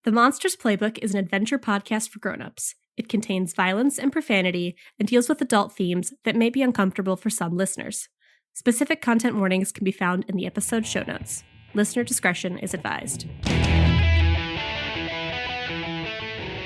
The Monsters Playbook is an adventure podcast for grown-ups. It contains violence and profanity and deals with adult themes that may be uncomfortable for some listeners. Specific content warnings can be found in the episode show notes. Listener discretion is advised.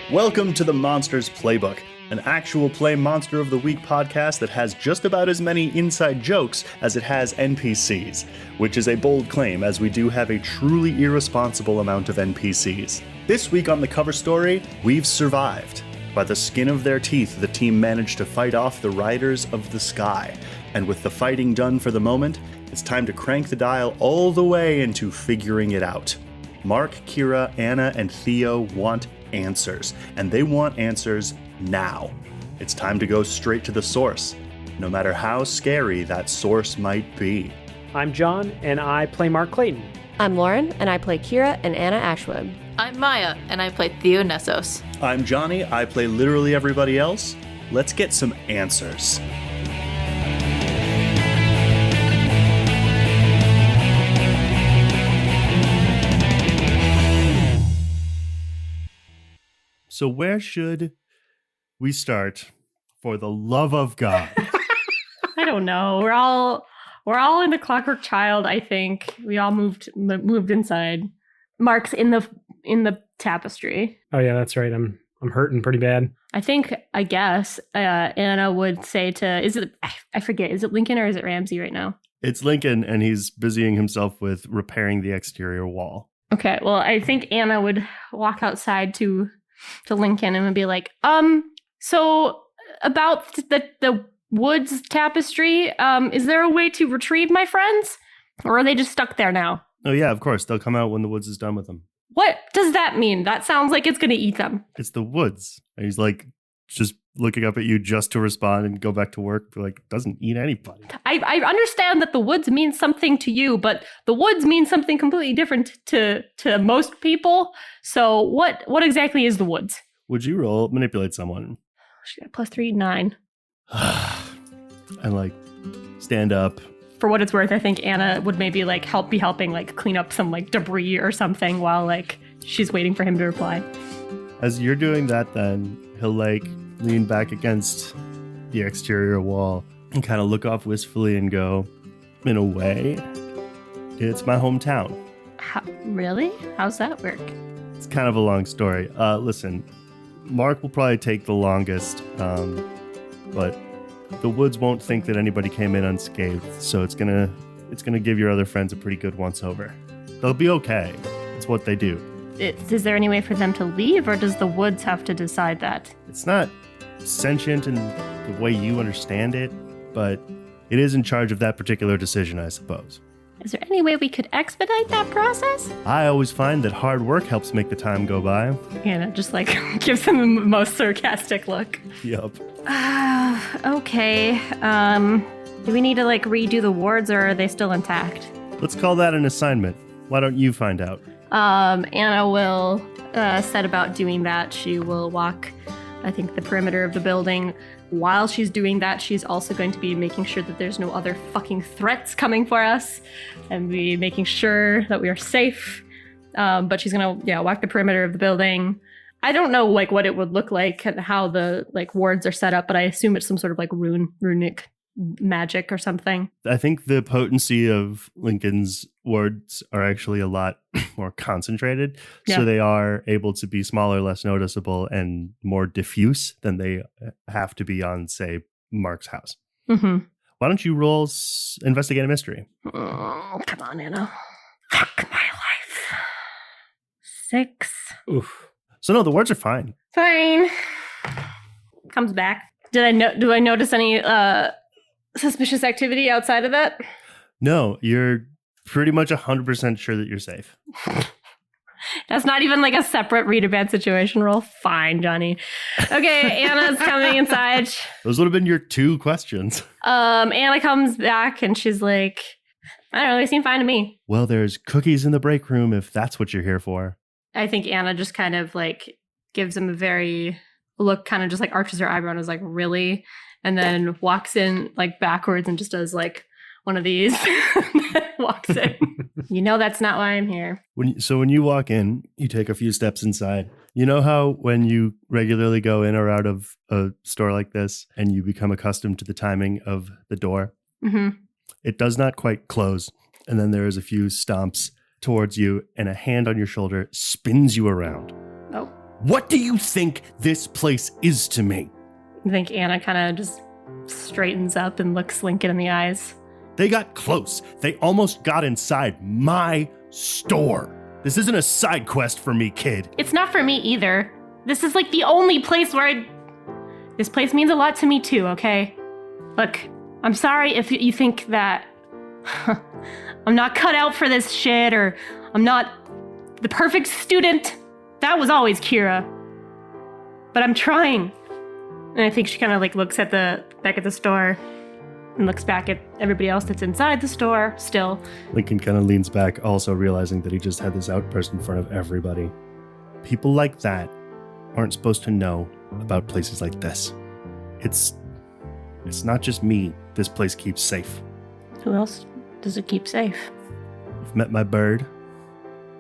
Welcome to the Monsters Playbook, an actual play Monster of the Week podcast that has just about as many inside jokes as it has NPCs, which is a bold claim as we do have a truly irresponsible amount of NPCs. This week on the cover story, we've survived. By the skin of their teeth, the team managed to fight off the Riders of the Sky. And with the fighting done for the moment, it's time to crank the dial all the way into figuring it out. Mark, Kira, Anna, and Theo want answers, and they want answers now. It's time to go straight to the source, no matter how scary that source might be. I'm John, and I play Mark Clayton. I'm Lauren, and I play Kira and Anna Ashwood. I'm Miah, and I play Theo and Nessos. I'm Jonny, I play literally everybody else. Let's get some answers. So where should we start, for the love of God? I don't know. We're all in the Clockwork Child, I think. We all moved inside. Mark's in the tapestry. Oh yeah, that's right. I'm hurting pretty bad. I guess Anna would say I forget, is it Lincoln or is it Ramsey right now? It's Lincoln, and he's busying himself with repairing the exterior wall. Okay, well, I think Anna would walk outside to Lincoln and would be like, so about the woods tapestry, is there a way to retrieve my friends? Or are they just stuck there now? Oh yeah, of course. They'll come out when the woods is done with them. What does that mean? That sounds like it's going to eat them. It's the woods. And he's like, just looking up at you just to respond and go back to work. Like, doesn't eat anybody. I understand that the woods means something to you, but the woods means something completely different to most people. So what exactly is the woods? Would you roll manipulate someone? She got +3, 9. And like stand up. For what it's worth, I think Anna would maybe like helping like clean up some like debris or something while like she's waiting for him to reply. As you're doing that, then he'll like lean back against the exterior wall and kind of look off wistfully and go, in a way, it's my hometown. Really? How's that work? It's kind of a long story. Listen, Mark will probably take the longest, but the woods won't think that anybody came in unscathed, so it's gonna give your other friends a pretty good once-over. They'll be okay. It's what they do. Is there any way for them to leave, or does the woods have to decide that? It's not sentient in the way you understand it, but it is in charge of that particular decision, I suppose. Is there any way we could expedite that process? I always find that hard work helps make the time go by. Anna just like gives him the most sarcastic look. Yup. Okay. Do we need to like redo the wards, or are they still intact? Let's call that an assignment. Why don't you find out? Anna will set about doing that. She will walk, I think, the perimeter of the building. While she's doing that, she's also going to be making sure that there's no other fucking threats coming for us, and be making sure that we are safe. But she's gonna, walk the perimeter of the building. I don't know like what it would look like and how the like wards are set up, but I assume it's some sort of like runic magic or something. I think the potency of Lincoln's wards are actually a lot more concentrated. Yeah. So they are able to be smaller, less noticeable, and more diffuse than they have to be on, say, Mark's house. Mm-hmm. Why don't you roll investigate a mystery? Oh, come on, Anna. Fuck my life. 6. Oof. So no, the wards are fine. Fine. Comes back. Do I notice any suspicious activity outside of that? No, you're pretty much 100% sure that you're safe. That's not even like a separate read a bad situation roll. Fine, Jonny. Okay, Anna's coming inside. Those would have been your 2 questions. Anna comes back and she's like, I don't know, they seem fine to me. Well, there's cookies in the break room if that's what you're here for. I think Anna just kind of like gives him a very look, kind of just like arches her eyebrow and is like, really? And then walks in like backwards and just does like one of these that walks in. You know that's not why I'm here. When you walk in, you take a few steps inside. You know how when you regularly go in or out of a store like this and you become accustomed to the timing of the door? Mm-hmm. It does not quite close. And then there is a few stomps towards you and a hand on your shoulder spins you around. Oh. What do you think this place is to me? I think Anna kind of just straightens up and looks Lincoln in the eyes. They got close. They almost got inside my store. This isn't a side quest for me, kid. It's not for me either. This is like the only place where This place means a lot to me too, okay? Look, I'm sorry if you think that I'm not cut out for this shit or I'm not the perfect student. That was always Kira. But I'm trying. And I think she kind of like looks at back at the store and looks back at everybody else that's inside the store still. Lincoln kind of leans back, also realizing that he just had this outburst in front of everybody. People like that aren't supposed to know about places like this. It's not just me this place keeps safe. Who else does it keep safe? I've met my bird.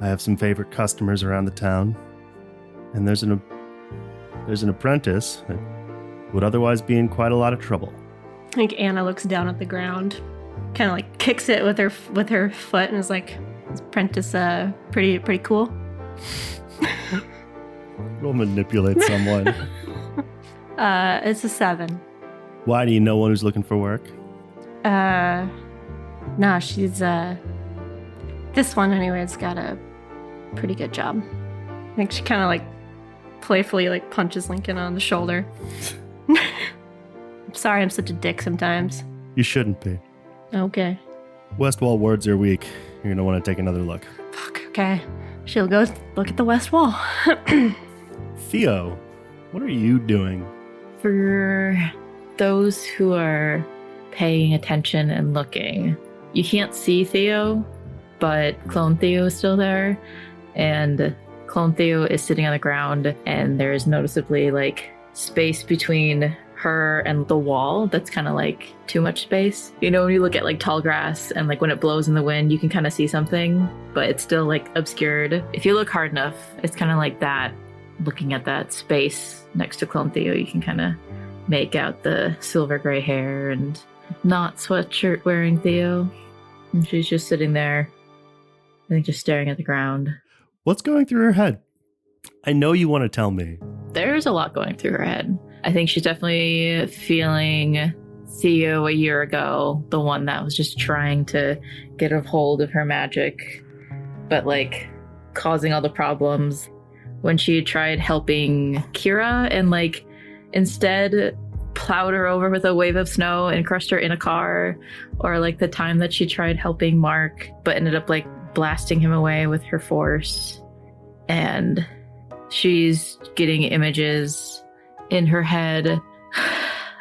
I have some favorite customers around the town. And there's an apprentice that would otherwise be in quite a lot of trouble. I think Anna looks down at the ground, kind of like kicks it with her foot and is like, "Is Apprentice pretty cool?" We'll manipulate someone. It's a 7. Why do you know one who's looking for work? Nah, she's this one anyways got a pretty good job. I think she kind of like playfully like punches Lincoln on the shoulder. I'm sorry I'm such a dick sometimes. You shouldn't be. Okay. West Wall wards are weak. You're going to want to take another look. Fuck, okay. She'll go look at the west wall. Theo, what are you doing? For those who are paying attention and looking, you can't see Theo, but Clone Theo is still there. And Clone Theo is sitting on the ground, and there's noticeably like space between her and the wall that's kind of like too much space. You know, when you look at like tall grass and like when it blows in the wind, you can kind of see something, but it's still like obscured. If you look hard enough, it's kind of like that. Looking at that space next to Clone Theo, you can kind of make out the silver gray hair and not sweatshirt wearing Theo. And she's just sitting there, I think just staring at the ground. What's going through her head? I know you want to tell me. There's a lot going through her head. I think she's definitely feeling Theo a year ago, the one that was just trying to get a hold of her magic, but like causing all the problems. When she tried helping Kira and like instead plowed her over with a wave of snow and crushed her in a car, or like the time that she tried helping Mark but ended up like blasting him away with her force. And she's getting images in her head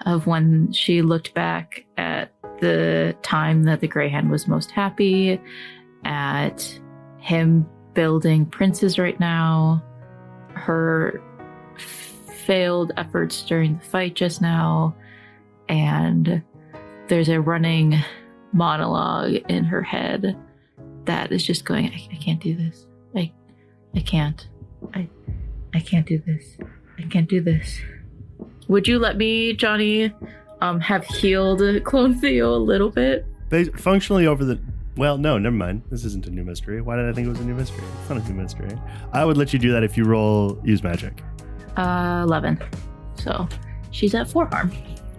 of when she looked back at the time that the Grey Hand was most happy, at him building princes right now, her failed efforts during the fight just now, and there's a running monologue in her head that is just going, I can't do this. I can't. I can't do this. I can't do this. Would you let me, Jonny, have healed Clone Theo a little bit? Functionally over the... Well, no, never mind. This isn't a new mystery. Why did I think it was a new mystery? It's not a new mystery. I would let you do that if you use magic. 11. So she's at 4 harm.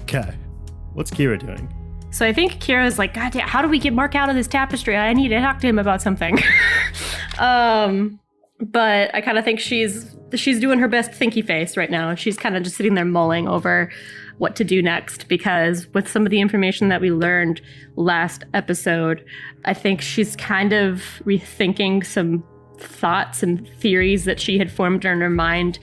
Okay. What's Kira doing? So I think Kira's like, God damn, how do we get Mark out of this tapestry? I need to talk to him about something. But I kind of think she's doing her best thinky face right now. She's kind of just sitting there mulling over what to do next, because with some of the information that we learned last episode, I think she's kind of rethinking some thoughts and theories that she had formed in her mind,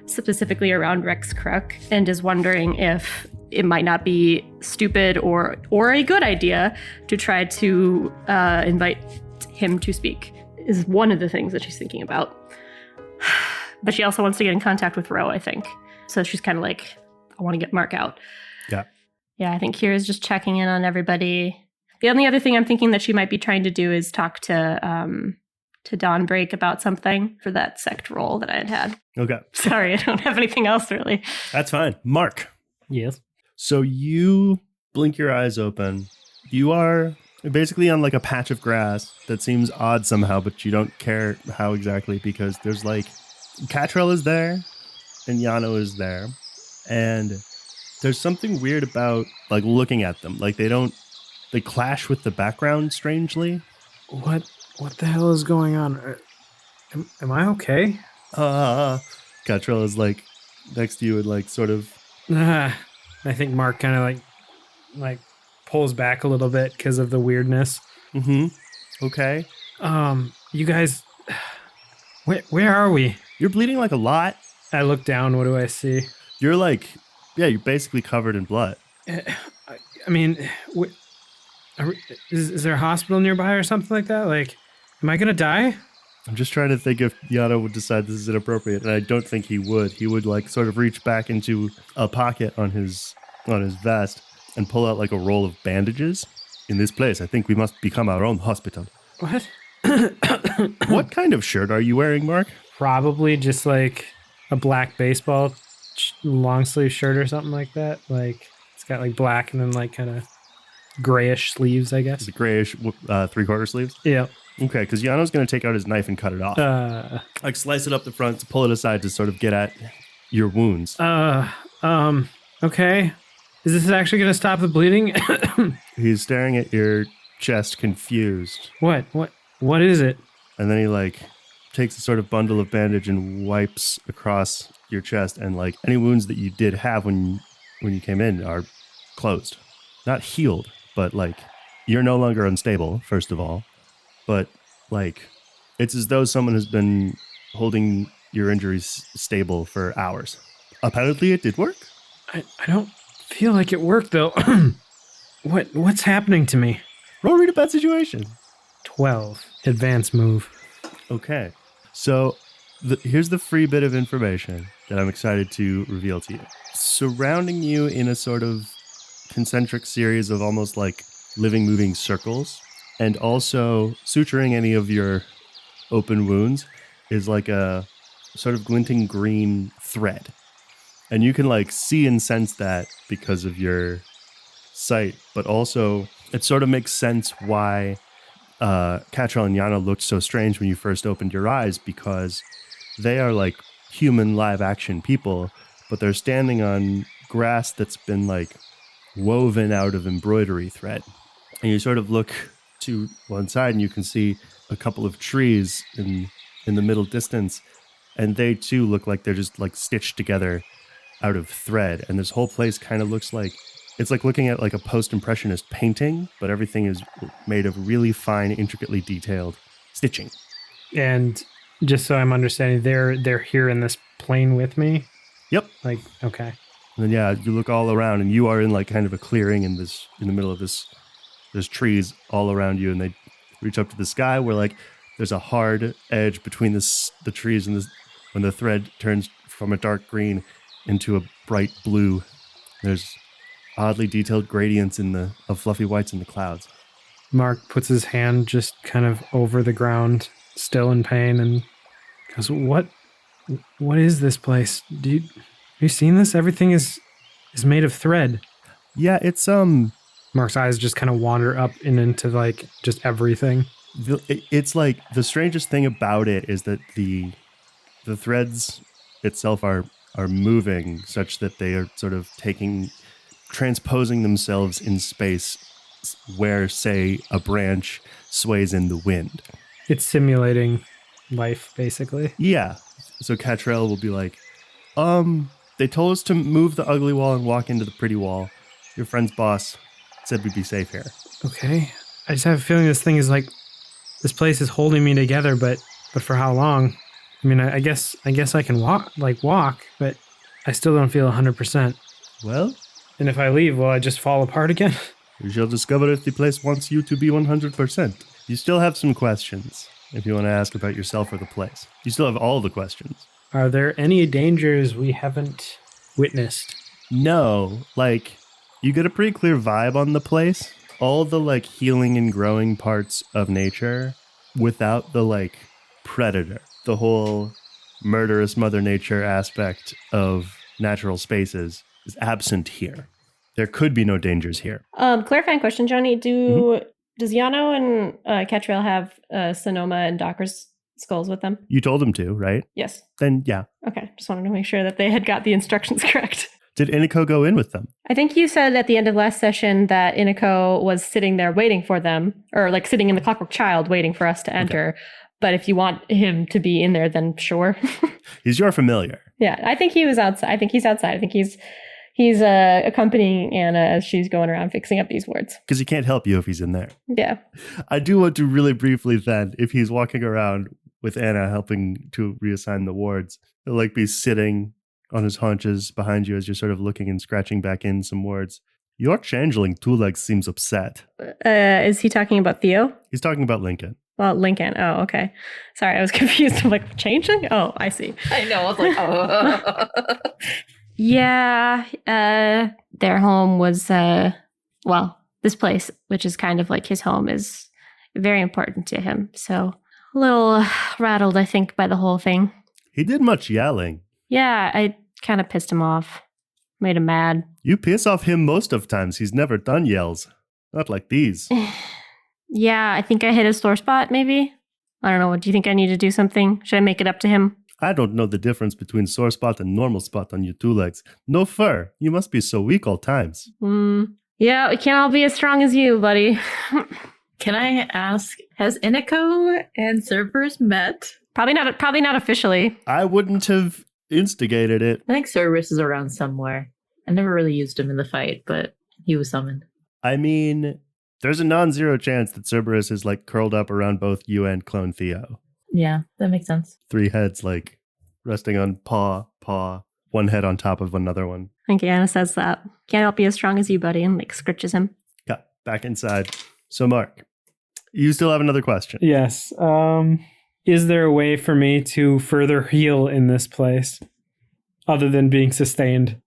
specifically around Rex Crook, and is wondering if it might not be stupid or a good idea to try to invite him to speak, is one of the things that she's thinking about. But she also wants to get in contact with Ro, I think. So she's kind of like, I want to get Mark out. Yeah. Yeah, I think Kira's just checking in on everybody. I The only other thing I'm thinking that she might be trying to do is talk to Dawnbreak about something for that sect role that I had. Okay. Sorry, I don't have anything else really. That's fine. Mark. Yes. So you blink your eyes open. You are basically on like a patch of grass that seems odd somehow, but you don't care how exactly because there's like Catrell is there and Yano is there. And there's something weird about like looking at them. Like they clash with the background strangely. What the hell is going on? Am I okay? Catrell is like next to you and like sort of. I think Mark kind of like pulls back a little bit because of the weirdness. Okay. You guys, where are we? You're bleeding like a lot. I look down. What do I see? You're like, yeah, you're basically covered in blood. I mean, is there a hospital nearby or something like that? Like, am I gonna die? I'm just trying to think if Yano would decide this is inappropriate, and I don't think he would. He would like sort of reach back into a pocket on his vest and pull out like a roll of bandages. In this place, I think we must become our own hospital. What? What kind of shirt are you wearing, Mark? Probably just like a black baseball long sleeve shirt or something like that. Like it's got like black and then like kind of grayish sleeves, I guess. The grayish 3/4 sleeves? Yeah. Okay, because Yano's going to take out his knife and cut it off. Like slice it up the front to pull it aside to sort of get at your wounds. Okay. Is this actually going to stop the bleeding? He's staring at your chest confused. What is it? And then he like takes a sort of bundle of bandage and wipes across your chest, and like any wounds that you did have when you came in are closed. Not healed, but like you're no longer unstable, first of all. But like it's as though someone has been holding your injuries stable for hours. Apparently it did work. I don't feel like it worked though. What's happening to me? Roll read a bad situation. 12. Advance move. Okay. So here's the free bit of information that I'm excited to reveal to you. Surrounding you in a sort of concentric series of almost like living, moving circles, and also suturing any of your open wounds is like a sort of glinting green thread. And you can like see and sense that because of your sight, but also it sort of makes sense why Catrell and Yano looked so strange when you first opened your eyes, because they are like human live action people, but they're standing on grass that's been like woven out of embroidery thread. And you sort of look to one side and you can see a couple of trees in the middle distance, and they too look like they're just like stitched together out of thread. And this whole place kind of looks like it's like looking at like a post-impressionist painting, but everything is made of really fine, intricately detailed stitching. And just so I'm understanding, they're here in this plane with me? Yep. Like, okay. And then yeah, you look all around and you are in like kind of a clearing in the middle of this. There's trees all around you, and they reach up to the sky where like there's a hard edge between the trees, and when the thread turns from a dark green into a bright blue, there's oddly detailed gradients of fluffy whites in the clouds. Mark puts his hand just kind of over the ground, still in pain, and goes, What is this place? Have you seen this? Everything is made of thread. Yeah, it's Mark's eyes just kind of wander up and into like just everything. It's like the strangest thing about it is that the threads itself are moving such that they are sort of transposing themselves in space where, say, a branch sways in the wind. It's simulating life, basically. Yeah. So Catrell will be like, they told us to move the ugly wall and walk into the pretty wall. Your friend's boss said we'd be safe here. Okay. I just have a feeling this place is holding me together, but for how long? I mean, I guess I can walk, but I still don't feel 100%. Well? And if I leave, will I just fall apart again? We shall discover if the place wants you to be 100%. You still have some questions if you want to ask about yourself or the place. You still have all the questions. Are there any dangers we haven't witnessed? No, like, you get a pretty clear vibe on the place. all the like healing and growing parts of nature without the like predator, the whole murderous Mother Nature aspect of natural spaces is absent here. There could be no dangers here. Clarifying question, Johnny. Does Yano and Ketrel have Sonoma and Docker's skulls with them? You told him to, right? Yes. Then yeah. Okay. Just wanted to make sure that they had got the instructions correct. Did Iniko go in with them? I think you said at the end of last session that Iniko was sitting there waiting for them, or like sitting in the Clockwork Child waiting for us to enter. Okay. But if you want him to be in there, then sure. He's your familiar. Yeah, I think he was outside. I think he's outside. I think he's accompanying Anna as she's going around fixing up these wards. Because he can't help you if he's in there. Yeah. I do want to really briefly then, if he's walking around with Anna helping to reassign the wards, he'll like be sitting on his haunches behind you as you're sort of looking and scratching back in some words. Your changeling Two Legs seems upset. Is he talking about Theo? He's talking about Lincoln. Well, Lincoln. Oh, okay. Sorry, I was confused. I'm like, changeling? Oh, I see. I know. I was like, oh. Yeah. Their home was, this place, which is kind of like his home, is very important to him. So a little rattled, I think, by the whole thing. He did much yelling. Yeah, I kind of pissed him off. Made him mad. You piss off him most of times. He's never done yells. Not like these. Yeah, I think I hit a sore spot, maybe. I don't know. Do you think I need to do something? Should I make it up to him? I don't know the difference between sore spot and normal spot on your 2 legs. No fur. You must be so weak all times. Yeah, we can't all be as strong as you, buddy. Can I ask, has Iniko and Cerberus met? Probably not officially. I wouldn't have instigated it. I think Cerberus is around somewhere. I never really used him in the fight, but he was summoned. I mean, there's a non-zero chance that Cerberus is like curled up around both you and Clone Theo. Yeah, that makes sense. 3 heads like resting on paw, one head on top of another one. I think Anna says that. Can't help be as strong as you, buddy, and like scritches him. Yeah, back inside. So Mark, you still have another question. Yes. Is there a way for me to further heal in this place other than being sustained?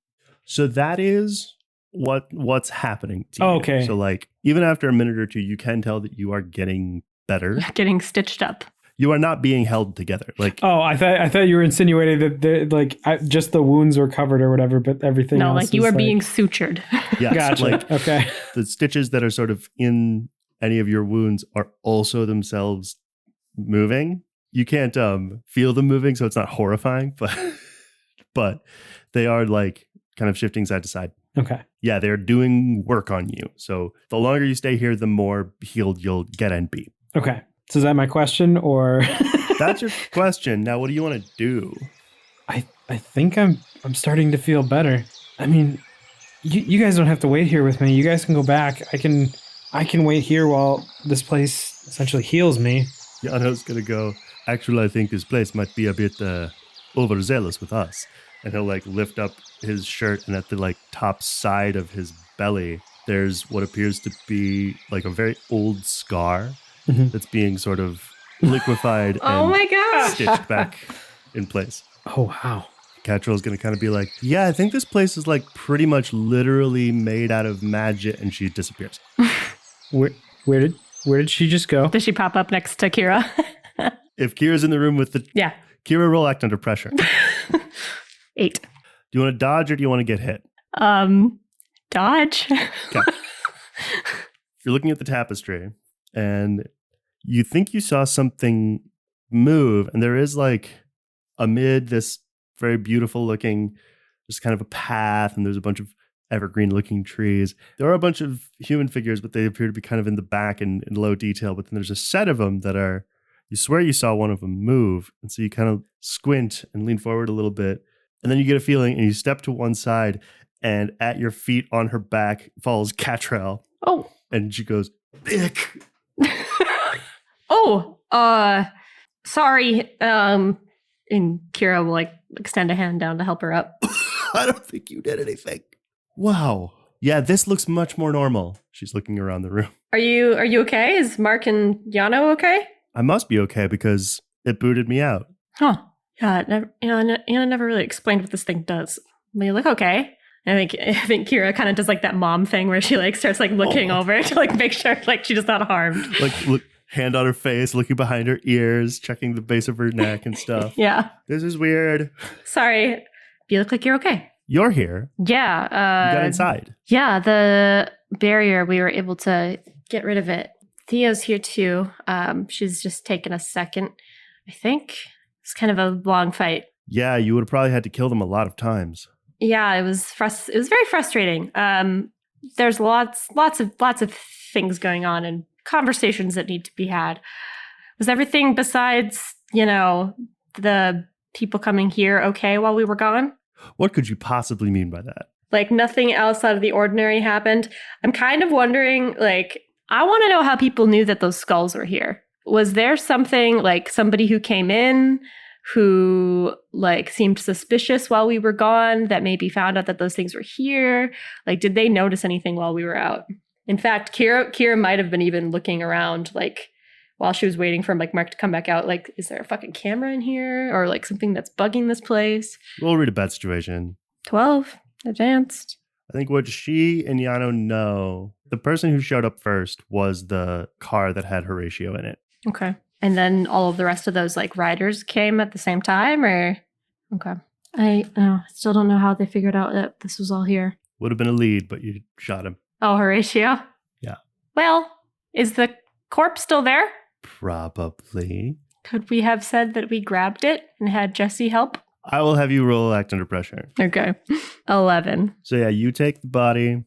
So that is what's happening to you. Oh, okay. So like even after a minute or two, you can tell that you are getting better. Getting stitched up. You are not being held together. Like, oh, I thought you were insinuating that just the wounds were covered or whatever, but everything else. No, like you are being sutured. Yes, gotcha. Like, okay. The stitches that are sort of in any of your wounds are also moving. You can't feel them moving, so it's not horrifying, but they are like kind of shifting side to side. Okay. Yeah, they're doing work on you. So the longer you stay here, the more healed you'll get and be. Okay. So is that my question or? That's your question. Now, what do you want to do? I think I'm starting to feel better. I mean, you guys don't have to wait here with me. You guys can go back. I can wait here while this place essentially heals me. Yano's gonna go, actually, I think this place might be a bit overzealous with us. And he'll like lift up his shirt, and at the like top side of his belly, there's what appears to be like a very old scar that's being sort of liquefied Oh and my gosh. stitched back in place. Oh, wow. Catrill's gonna kind of be like, yeah, I think this place is like pretty much literally made out of magic, and she disappears. Where did she just go? Does she pop up next to Kira? If Kira's in the room with the... Yeah. Kira, roll act under pressure. 8. Do you want to dodge or do you want to get hit? Dodge. Okay. You're looking at the tapestry and you think you saw something move, and there is like amid this very beautiful looking, just kind of a path, and there's a bunch of evergreen looking trees. There are a bunch of human figures, but they appear to be kind of in the back and in low detail. But then there's a set of them that are, you swear you saw one of them move. And so you kind of squint and lean forward a little bit. And then you get a feeling and you step to one side, and at your feet on her back falls Catrell. Oh. And she goes, "Ick." Sorry. And Kira will like extend a hand down to help her up. I don't think you did anything. Wow. Yeah, this looks much more normal. She's looking around the room. Are you okay? Is Mark and Yano okay? I must be okay because it booted me out. Huh. Yeah, Anna never really explained what this thing does. But you look okay. I think Kira kind of does like that mom thing where she like starts like looking over to like make sure like she's not harmed. Like look, hand on her face, looking behind her ears, checking the base of her neck and stuff. Yeah. This is weird. Sorry. You look like you're okay. You're here. Yeah. You got inside. Yeah, the barrier, we were able to get rid of it. Theo's here too. She's just taken a second, I think. It's kind of a long fight. Yeah, you would have probably had to kill them a lot of times. Yeah, it was very frustrating. There's lots of things going on and conversations that need to be had. Was everything besides, the people coming here okay while we were gone? What could you possibly mean by that? Like nothing else out of the ordinary happened. I'm kind of wondering, like, I want to know how people knew that those skulls were here. Was there something like somebody who came in who like seemed suspicious while we were gone that maybe found out that those things were here? Like, did they notice anything while we were out? In fact, Kira might have been even looking around, like, while she was waiting for like Mark to come back out. Like, is there a fucking camera in here or like something that's bugging this place? We'll read a bet situation. 12 advanced. I think what she and Yano know, the person who showed up first was the car that had Horatio in it. Okay. And then all of the rest of those like riders came at the same time, or? Okay. I still don't know how they figured out that this was all here. Would have been a lead, but you shot him. Oh, Horatio? Yeah. Well, is the corpse still there? Probably. Could we have said that we grabbed it and had Jesse help? I will have you roll act under pressure. Okay. 11. So yeah, you take the body.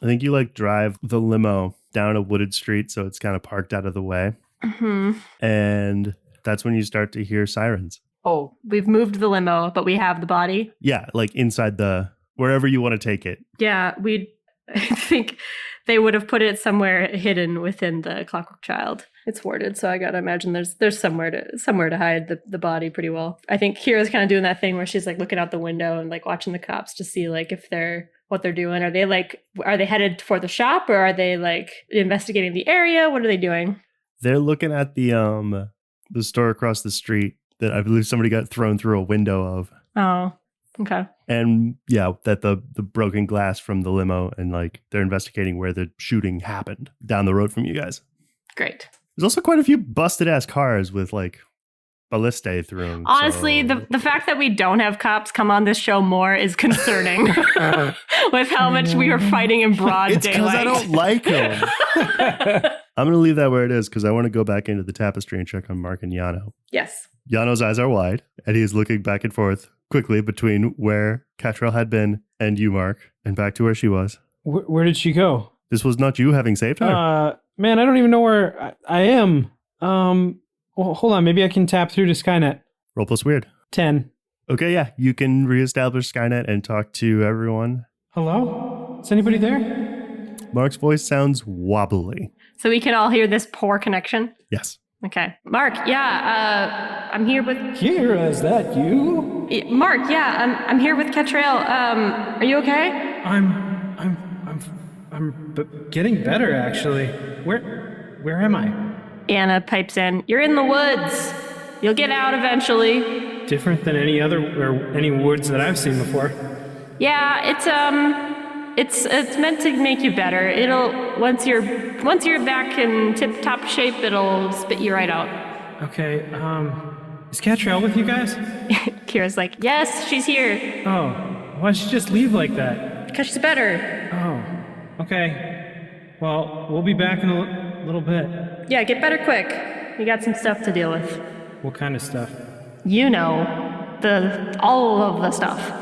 I think you like drive the limo down a wooded street, so it's kind of parked out of the way. Mm-hmm. And that's when you start to hear sirens. Oh, we've moved the limo, but we have the body? Yeah, like inside wherever you want to take it. Yeah, I think they would have put it somewhere hidden within the Clockwork Child. It's warded, so I gotta imagine there's somewhere to hide the body pretty well. I think Kira's kind of doing that thing where she's like looking out the window and like watching the cops to see like what they're doing. Are they headed for the shop, or are they like investigating the area? What are they doing? They're looking at the store across the street that I believe somebody got thrown through a window of. Oh, okay. And yeah, that the broken glass from the limo, and like they're investigating where the shooting happened down the road from you guys. Great. There's also quite a few busted ass cars with like ballistae through them. Honestly, so. the fact that we don't have cops come on this show more is concerning. With how much we are fighting in broad it's daylight. It's because I don't like them. I'm going to leave that where it is because I want to go back into the tapestry and check on Mark and Yano. Yes. Yano's eyes are wide, and he is looking back and forth quickly between where Catrell had been and you, Mark, and back to where she was. Where did she go? This was not you having saved her? Man, I don't even know where I am. Well, hold on. Maybe I can tap through to Skynet. Roll plus weird. 10. Okay, yeah. You can reestablish Skynet and talk to everyone. Hello? Is anybody there? Mark's voice sounds wobbly. So we can all hear this poor connection? Yes. Okay. Mark, yeah, I'm here with... Kira, is that you? Mark, yeah, I'm here with Catrell. Are you okay? I'm getting better, actually. Where am I? Anna pipes in. You're in the woods. You'll get out eventually. Different than any woods that I've seen before. Yeah, it's meant to make you better. It'll once you're back in tip-top shape, it'll spit you right out. Okay, is Catrell with you guys? Kira's like, yes, she's here. Oh, why'd she just leave like that? Because she's better. Oh, okay. Well, we'll be back in a little bit. Yeah, get better quick. We got some stuff to deal with. What kind of stuff? You know, all of the stuff.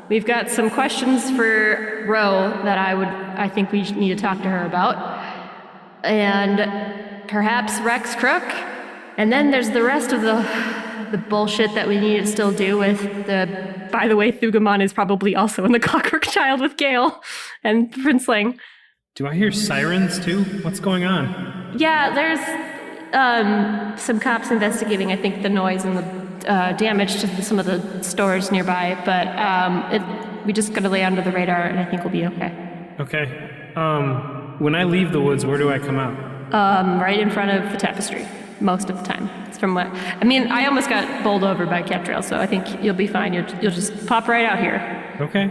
We've got some questions for Ro that I think we need to talk to her about. And perhaps Rex Crook. And then there's the rest of the bullshit that we need to still do with by the way, Thugamon is probably also in the Clockwork Child with Gale and Princeling. Do I hear sirens too? What's going on? Yeah, there's some cops investigating, I think, the noise and the damage to some of the stores nearby, but we just gotta lay under the radar, and I think we'll be okay. Okay. When I leave the woods, where do I come out? Right in front of the tapestry, most of the time. It's from what I almost got bowled over by Catrell, so I think you'll be fine. You'll just pop right out here. Okay.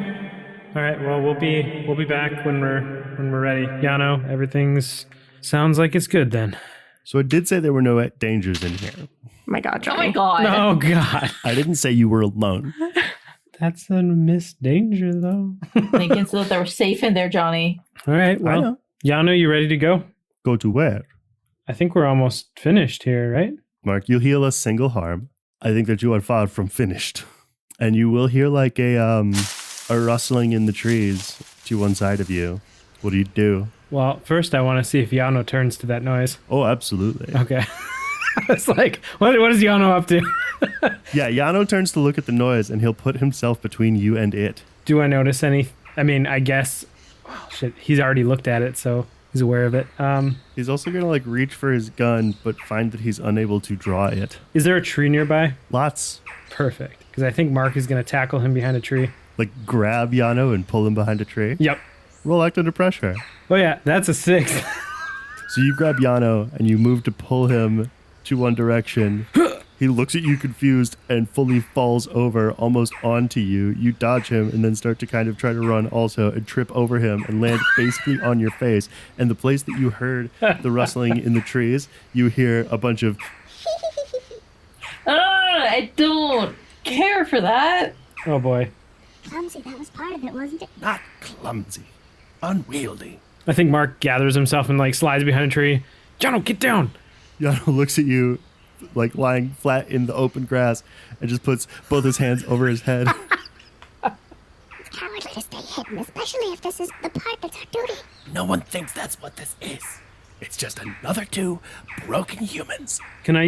All right. Well, we'll be back when we're ready. Yano, everything's sounds like it's good then. So it did say there were no dangers in here. Oh my God, Oh Johnny. my god. Oh God, I didn't say you were alone. that's a missed danger though. Thinking so that they were safe in there, Johnny. All right. I Well, know. Yano, you ready to go? Go to where? I think we're almost finished here, right? Mark, you'll heal a single harm. I think that you are far from finished. And you will hear like a rustling in the trees to one side of you. What do you do? Well, first I want to see if Yano turns to that noise. Oh, absolutely. Okay. It's like, what is Yano up to? Yeah, Yano turns to look at the noise and he'll put himself between you and it. Do I notice any? I mean, I guess, oh, shit, he's already looked at it, so he's aware of it. He's also going to like reach for his gun, but find that he's unable to draw it. Is there a tree nearby? Lots. Perfect. Because I think Mark is going to tackle him behind a tree. Like grab Yano and pull him behind a tree. Yep. Roll act under pressure. Oh yeah, that's a 6. So you grab Yano and you move to pull him to one direction. He looks at you confused and fully falls over almost onto you. You dodge him and then start to kind of try to run also and trip over him and land basically on your face. And the place that you heard the rustling in the trees, you hear a bunch of... I don't care for that. Oh boy. Clumsy, that was part of it, wasn't it? Not clumsy. Unwieldy. I think Mark gathers himself and like slides behind a tree. Yano, get down. Yano looks at you like lying flat in the open grass and just puts both his hands over his head. It's cowardly to stay hidden, especially if this is the part that's our duty. No one thinks that's what this is. It's just another two broken humans. Can I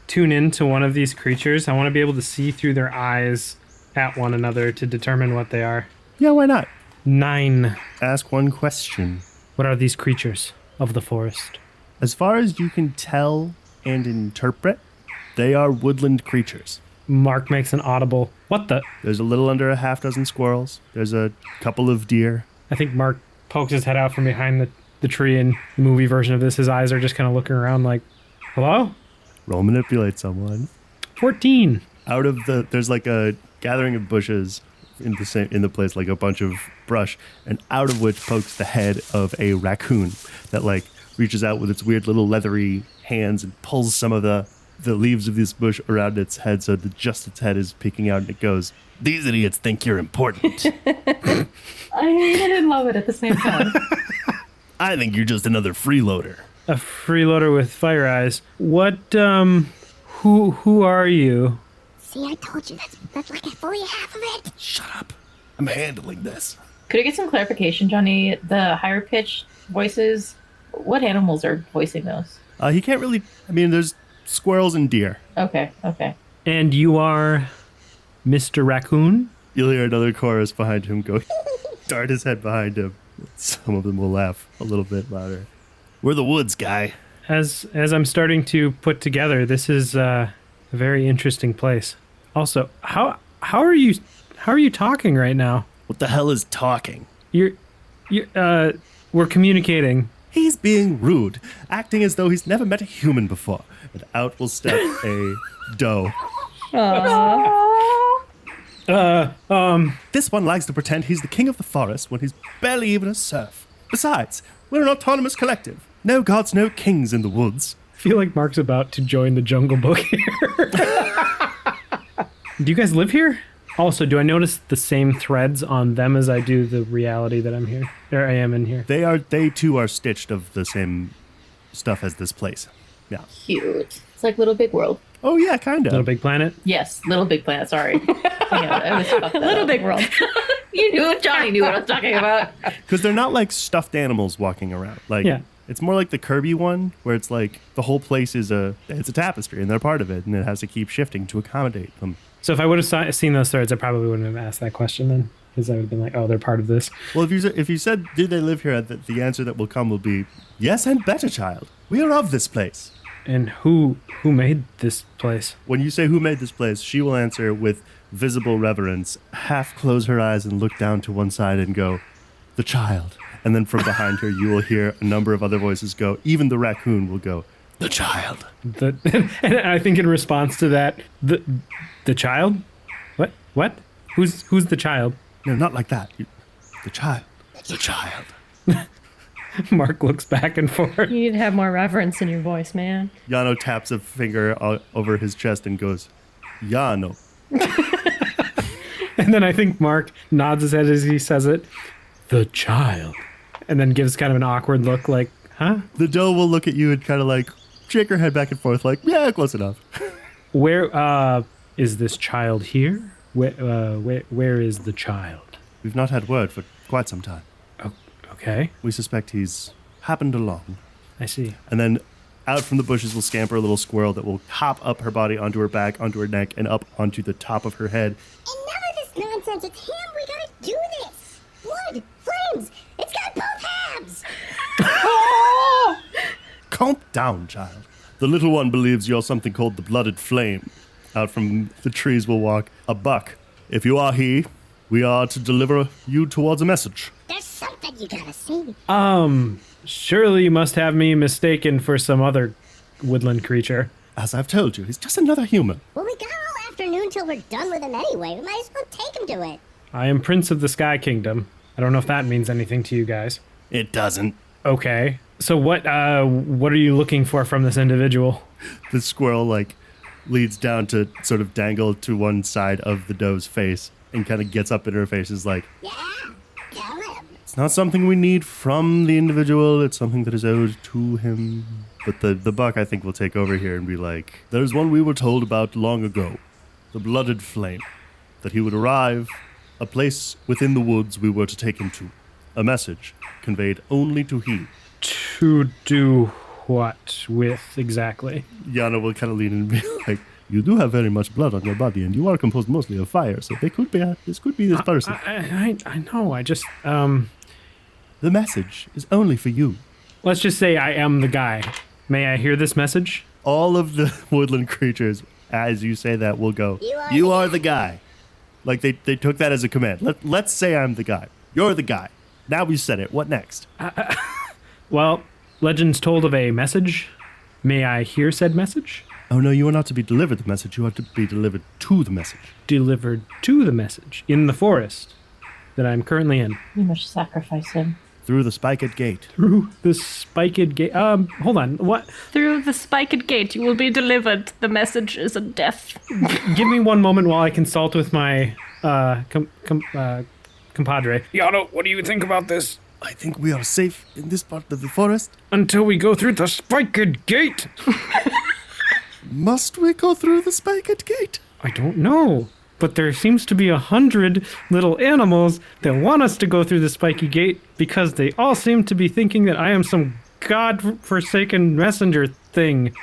tune in to one of these creatures? I want to be able to see through their eyes at one another to determine what they are. Yeah, why not? 9. Ask one question. What are these creatures of the forest? As far as you can tell and interpret, they are woodland creatures. Mark makes an audible, what the? There's a little under a half dozen squirrels. There's a couple of deer. I think Mark pokes his head out from behind the tree. In the movie version of this, his eyes are just kind of looking around like, hello? Roll manipulate someone. 14. Out of there's like a gathering of bushes in the place, like a bunch of brush, and out of which pokes the head of a raccoon that like reaches out with its weird little leathery hands and pulls some of the leaves of this bush around its head so that just its head is peeking out, and it goes, These idiots think you're important. I hate it and love it at the same time. I think you're just another freeloader. A freeloader with fire eyes. What, who are you? See, I told you, that's like fully half of it. Shut up. I'm handling this. Could I get some clarification, Johnny? The higher pitched voices, what animals are voicing those? he can't really, I mean, there's squirrels and deer. Okay. And you are Mr. Raccoon? You'll hear another chorus behind him go, dart his head behind him. Some of them will laugh a little bit louder. We're the woods guy. As I'm starting to put together, this is a very interesting place. Also, how are you talking right now? What the hell is talking? We're communicating. He's being rude, acting as though he's never met a human before. And out will step a doe. This one likes to pretend he's the king of the forest when he's barely even a serf. Besides, we're an autonomous collective. No gods, no kings in the woods. I feel like Mark's about to join the Jungle Book here. Do you guys live here? Also, do I notice the same threads on them as I do the reality that I'm here? Or I am in here. They too are stitched of the same stuff as this place. Yeah. Cute. It's like Little Big World. Oh yeah, kind Little of. Big Planet? Yes, Little Big Planet, sorry. I was fucked that Little up. Big World. You knew, Johnny knew what I was talking about. Because they're not like stuffed animals walking around. Like, Yeah. it's more like the Kirby one, where it's like the whole place is it's a tapestry and they're part of it, and it has to keep shifting to accommodate them. So if I would have seen those threads, I probably wouldn't have asked that question then. Because I would have been like, oh, they're part of this. Well, if you said, do they live here, the answer that will come will be, yes and better, child. We are of this place. And who made this place? When you say who made this place, she will answer with visible reverence, half close her eyes and look down to one side and go, the child. And then from behind her, you will hear a number of other voices go, even the raccoon will go, The child. And I think in response to that, the child? What? Who's the child? No, not like that. The child. The child. Mark looks back and forth. You need to have more reverence in your voice, man. Yano taps a finger over his chest and goes, Yano. And then I think Mark nods his head as he says it. The child. And then gives kind of an awkward look like, huh? The doe will look at you and kind of like shake her head back and forth like, yeah, close enough. Where, is this child here? Where is the child? We've not had word for quite some time. Okay, We suspect he's happened along. I see. And then out from the bushes will scamper a little squirrel that will hop up her body onto her back, onto her neck, and up onto the top of her head. Enough of this nonsense. It's him. We gotta do this. Blood, flames. It's got both halves. Calm down, child. The little one believes you're something called the blooded flame. Out from the trees will walk a buck. If you are he, we are to deliver you towards a message. There's something you gotta see. Surely you must have me mistaken for some other woodland creature. As I've told you, he's just another human. Well, we got all afternoon till we're done with him anyway. We might as well take him to it. I am Prince of the Sky Kingdom. I don't know if that means anything to you guys. It doesn't. Okay. So what are you looking for from this individual? The squirrel, leads down to sort of dangle to one side of the doe's face and kind of gets up in her face, is like, Yeah, tell him. it's not something we need from the individual, it's something that is owed to him. But the buck, I think, will take over here and be like, there's one we were told about long ago, the blooded flame, that he would arrive, a place within the woods we were to take him to, a message conveyed only to he. To do what with exactly? Yana will kind of lean in and be like, you do have very much blood on your body, and you are composed mostly of fire, so this could be this person. I know, I just, The message is only for you. let's just say I am the guy. May I hear this message? All of the woodland creatures, as you say that, will go, you are the guy. Like, they took that as a command. Let's say I'm the guy. You're the guy. Now we said it. What next? Well, legends told of a message. May I hear said message? Oh, no, you are not to be delivered the message. You are to be delivered to the message. Delivered to the message in the forest that I'm currently in. You must sacrifice him. Through the spiked gate. Through the spiked gate. Hold on. What? Through the spiked gate, you will be delivered. The message is a death. Give me one moment while I consult with my compadre. Yano, what do you think about this? I think we are safe in this part of the forest. Until we go through the spiked gate. Must we go through the spiked gate? I don't know. But there seems to be 100 little animals that want us to go through the spiky gate because they all seem to be thinking that I am some god-forsaken messenger thing.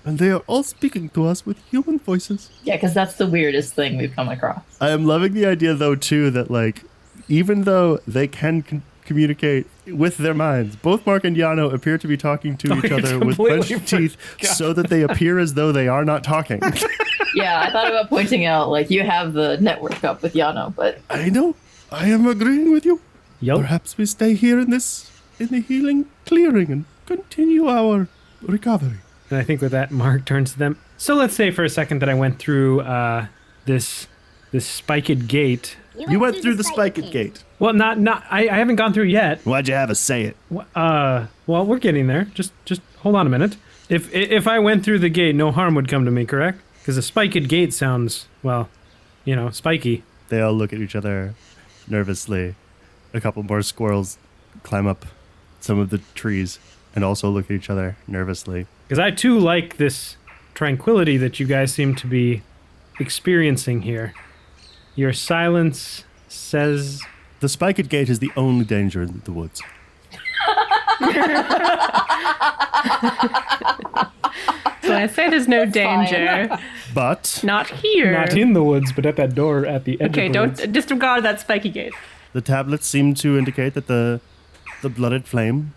And they are all speaking to us with human voices. Yeah, because that's the weirdest thing we've come across. I am loving the idea, though, too, that, even though they can communicate with their minds, both Mark and Yano appear to be talking to each other with clenched teeth so that they appear as though they are not talking. Yeah, I thought about pointing out, you have the network up with Yano, but... I know. I am agreeing with you. Yup. Perhaps we stay here in the healing clearing and continue our recovery. And I think with that, Mark turns to them. So let's say for a second that I went through this spiked gate. You went through the spiked gate. Well, I haven't gone through yet. Why'd you have us say it? Well, we're getting there. Just hold on a minute. If I went through the gate, no harm would come to me, correct? Because a spiked gate sounds, spiky. They all look at each other nervously. A couple more squirrels climb up some of the trees and also look at each other nervously. Because I too like this tranquility that you guys seem to be experiencing here. Your silence says... The spiked gate is the only danger in the woods. So I say there's no danger. But Not here. Not in the woods, but at that door at the edge Okay, of the don't woods. disregard that spiky gate. the tablets seem to indicate that the blooded flame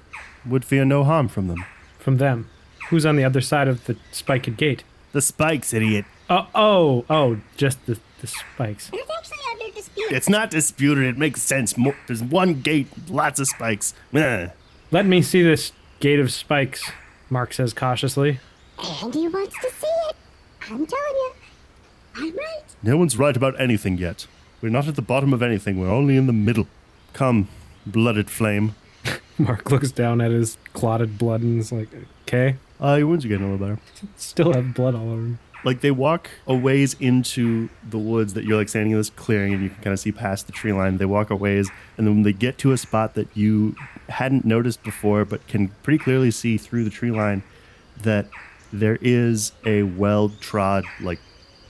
would fear no harm from them. From them. Who's on the other side of the spiked gate? The spikes, idiot. Just the spikes. It's actually under dispute. It's not disputed. It makes sense. There's one gate, lots of spikes. Ugh. Let me see this gate of spikes, Mark says cautiously. And he wants to see it. I'm telling you. I'm right. No one's right about anything yet. We're not at the bottom of anything. We're only in the middle. Come, blooded flame. Mark looks down at his clotted blood and is like, okay. Your wounds are getting a little better. Still have blood all over him. Like, they walk a ways into the woods that you're, like, standing in this clearing and you can kind of see past the tree line. They walk a ways, and then when they get to a spot that you hadn't noticed before but can pretty clearly see through the tree line, that there is a well-trod, like,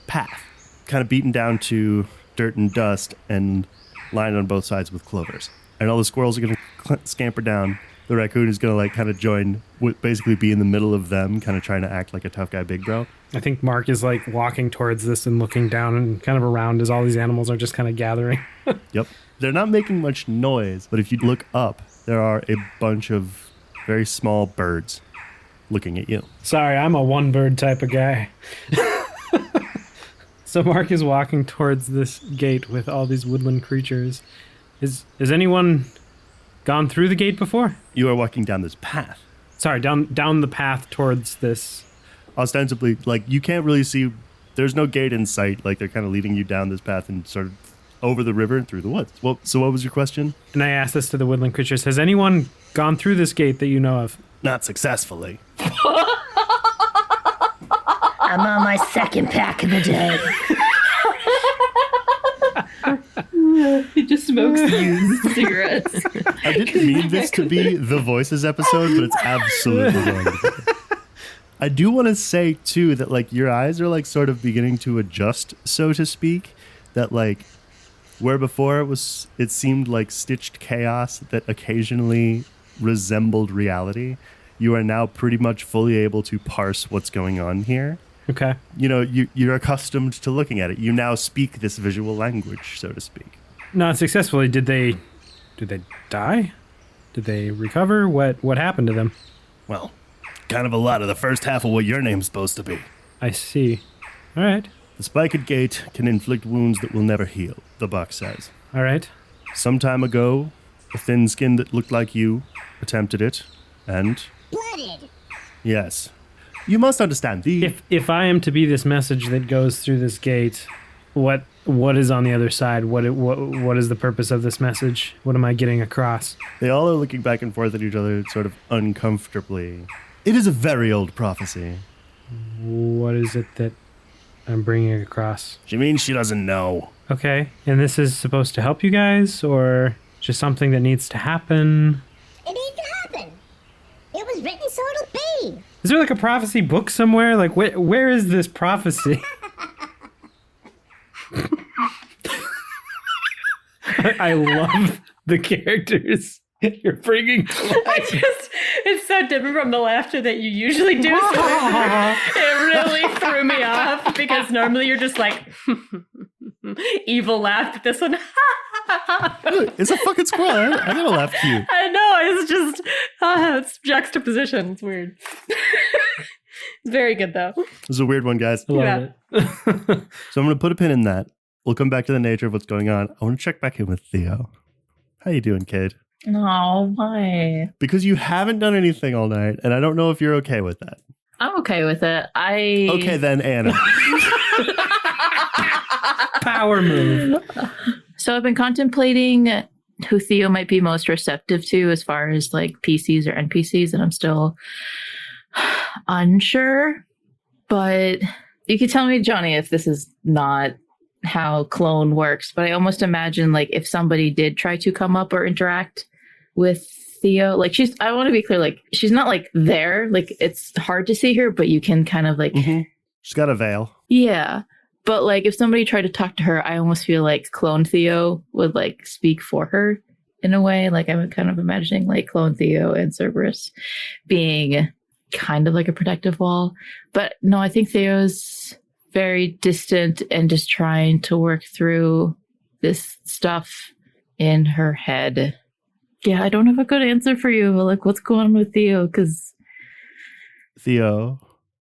path. Kind of beaten down to dirt and dust and lined on both sides with clovers. And all the squirrels are going to scamper down. The raccoon is going to, like, kind of join, basically be in the middle of them, kind of trying to act like a tough guy big bro. I think Mark is, like, walking towards this and looking down and kind of around as all these animals are just kind of gathering. Yep. They're not making much noise, but if you look up, there are a bunch of very small birds looking at you. Sorry, I'm a one-bird type of guy. So Mark is walking towards this gate with all these woodland creatures. Has anyone gone through the gate before? You are walking down this path. Sorry, down the path towards this. Ostensibly, like, you can't really see, there's no gate in sight. Like, they're kind of leading you down this path and sort of over the river and through the woods. Well, so what was your question? And I asked this to the woodland creatures. Has anyone gone through this gate that you know of? Not successfully. I'm on my second pack of the day. He just smokes used cigarettes. I didn't mean this to be the Voices episode, but it's absolutely going to be. I do want to say, too, that, like, your eyes are, like, sort of beginning to adjust, so to speak. That, like, where before it seemed like stitched chaos that occasionally resembled reality, you are now pretty much fully able to parse what's going on here. Okay. You know, you're accustomed to looking at it. You now speak this visual language, so to speak. Not successfully. Did they die? Did they recover? What happened to them? Well, kind of a lot of the first half of what your name's supposed to be. I see. All right. The spiked gate can inflict wounds that will never heal, the book says. All right. Some time ago, a thin skin that looked like you attempted it, and... Blooded. Yes. You must understand, If I am to be this message that goes through this gate, what is on the other side? What is the purpose of this message? What am I getting across? They all are looking back and forth at each other sort of uncomfortably. It is a very old prophecy. What is it that I'm bringing across? She means she doesn't know. Okay, and this is supposed to help you guys, or just something that needs to happen? It needs to happen. It was written so it'll be. Is there like a prophecy book somewhere? Like, where is this prophecy? I love the characters you're bringing to life. It's so different from the laughter that you usually do. So it really threw me off because normally you're just like evil laugh, but this one. It's a fucking squirrel. I gotta laugh cute. I know, it's just it's juxtaposition. It's weird. It's very good though. This is a weird one, guys. I love it. So I'm gonna put a pin in that. We'll come back to the nature of what's going on. I want to check back in with Theo. How you doing, kid? No, why? Because you haven't done anything all night, and I don't know if you're okay with that. I'm okay with it. Okay, then, Anna. Power move. So I've been contemplating who Theo might be most receptive to as far as like PCs or NPCs, and I'm still unsure. But you could tell me, Jonny, if this is not how clone works, but I almost imagine like if somebody did try to come up or interact with Theo, like I want to be clear, like she's not like there, like it's hard to see her, but you can kind of like She's got a veil. Yeah. But like if somebody tried to talk to her, I almost feel like clone Theo would like speak for her in a way. Like I'm kind of imagining like clone Theo and Cerberus being kind of like a protective wall. But no, I think Theo's very distant and just trying to work through this stuff in her head. Yeah, I don't have a good answer for you, but like what's going on with Theo? Because Theo,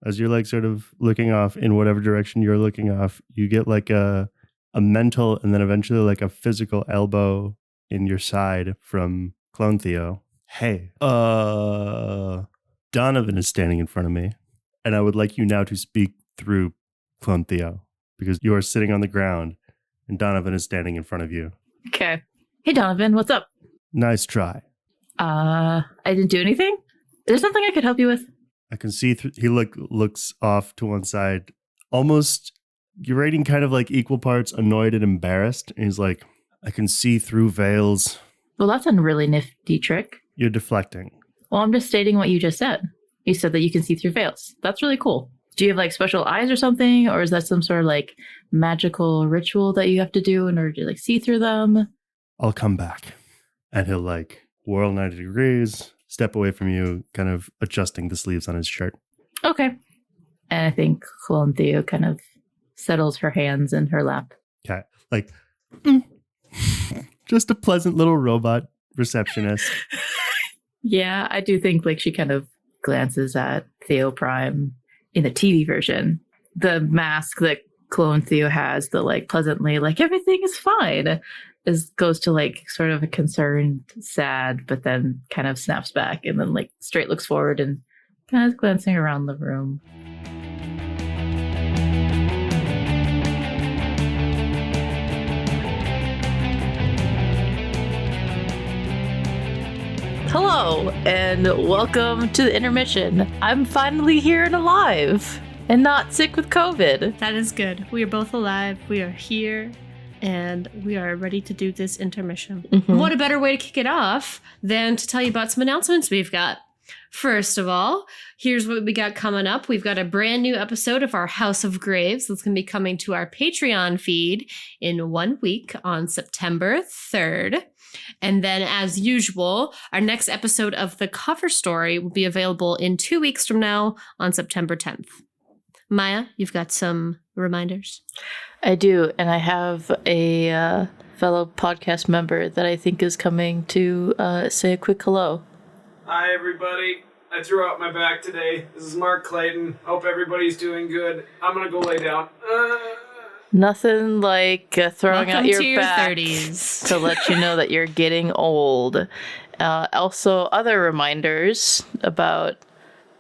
as you're like sort of looking off in whatever direction you're looking off, you get like a mental and then eventually like a physical elbow in your side from clone Theo. Hey, Donovan is standing in front of me, and I would like you now to speak through clone Theo, because you are sitting on the ground and Donovan is standing in front of you. Okay. Hey, Donovan, what's up? Nice try. I didn't do anything? There's something I could help you with? I can see through. He looks off to one side, almost. You're rating kind of like equal parts annoyed and embarrassed. And he's like, I can see through veils. Well, that's a really nifty trick. You're deflecting. Well, I'm just stating what you just said. You said that you can see through veils. That's really cool. Do you have like special eyes or something? Or is that some sort of like magical ritual that you have to do in order to like see through them? I'll come back. And he'll like whirl 90 degrees, step away from you, kind of adjusting the sleeves on his shirt. Okay. And I think Clone Theo kind of settles her hands in her lap. Okay. Like, just a pleasant little robot receptionist. Yeah, I do think like she kind of glances at Theo Prime in the TV version. The mask that Clone Theo has, the like pleasantly like everything is fine, goes to like sort of a concerned, sad, but then kind of snaps back and then like straight looks forward and kind of glancing around the room. Hello, and welcome to the intermission. I'm finally here and alive, and not sick with COVID. That is good. We are both alive. We are here, and we are ready to do this intermission. Mm-hmm. What a better way to kick it off than to tell you about some announcements we've got. First of all, here's what we got coming up. We've got a brand new episode of our House of Graves that's going to be coming to our Patreon feed in 1 week on September 3rd. And then, as usual, our next episode of The Cover Story will be available in 2 weeks from now on September 10th. Miah, you've got some reminders? I do, and I have a fellow podcast member that I think is coming to say a quick hello. Hi, everybody. I threw out my back today. This is Mark Clayton. Hope everybody's doing good. I'm going to go lay down. Nothing like throwing Welcome out your to your back 30s. to let you know that you're getting old. Also, other reminders about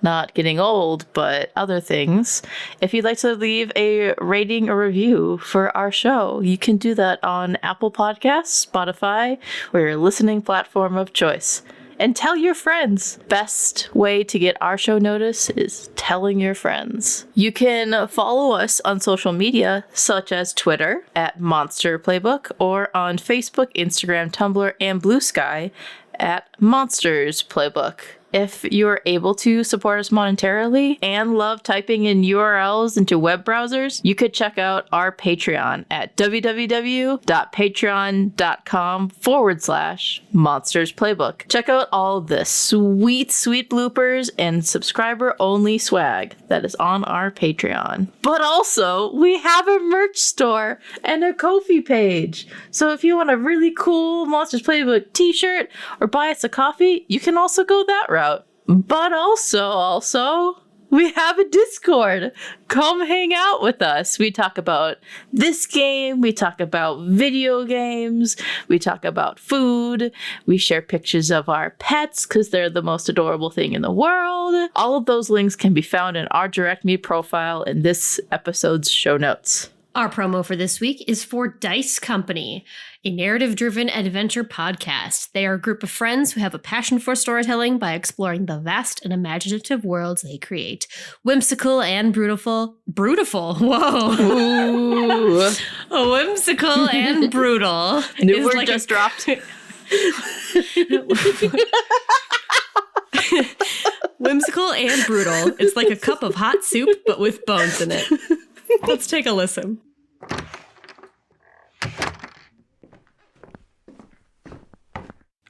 not getting old, but other things. If you'd like to leave a rating or review for our show, you can do that on Apple Podcasts, Spotify, or your listening platform of choice. And tell your friends. Best way to get our show notice is telling your friends. You can follow us on social media, such as Twitter at Monster Playbook, or on Facebook, Instagram, Tumblr, and Blue Sky at Monsters Playbook. If you're able to support us monetarily and love typing in URLs into web browsers, you could check out our Patreon at www.patreon.com/Monsters Playbook. Check out all the sweet, sweet bloopers and subscriber-only swag that is on our Patreon. But also, we have a merch store and a Ko-fi page. So if you want a really cool Monsters Playbook t-shirt or buy us a coffee, you can also go that route. But also, we have a Discord. Come hang out with us. We talk about this game. We talk about video games. We talk about food. We share pictures of our pets because they're the most adorable thing in the world. All of those links can be found in our Direct Me profile in this episode's show notes. Our promo for this week is for Dice Company, a narrative-driven adventure podcast. They are a group of friends who have a passion for storytelling by exploring the vast and imaginative worlds they create. Whimsical and brutal. Whoa. Ooh. Whimsical and brutal. New is word like just dropped. Whimsical and brutal. It's like a cup of hot soup, but with bones in it. Let's take a listen.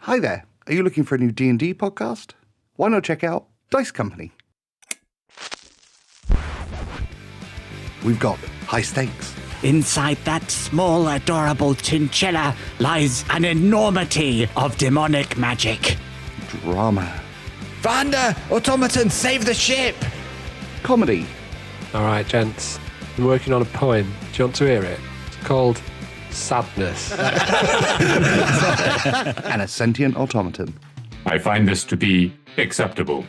Hi there. Are you looking for a new D&D podcast? Why not check out Dice Company? We've got high stakes. Inside that small, adorable chinchilla lies an enormity of demonic magic. Drama. Vander! Automaton, save the ship! Comedy. All right, gents. I'm working on a poem. Do you want to hear it? It's called Sadness. And a sentient automaton. I find this to be acceptable.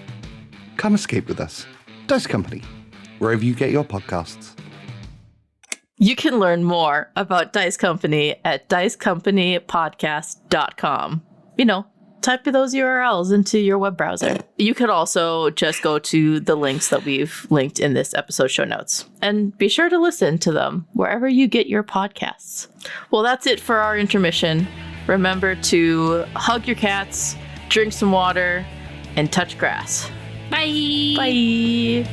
Come escape with us. Dice Company. Wherever you get your podcasts. You can learn more about Dice Company at dicecompanypodcast.com. Type those URLs into your web browser. You could also just go to the links that we've linked in this episode show notes. And be sure to listen to them wherever you get your podcasts. Well, that's it for our intermission. Remember to hug your cats, drink some water, and touch grass. Bye. Bye.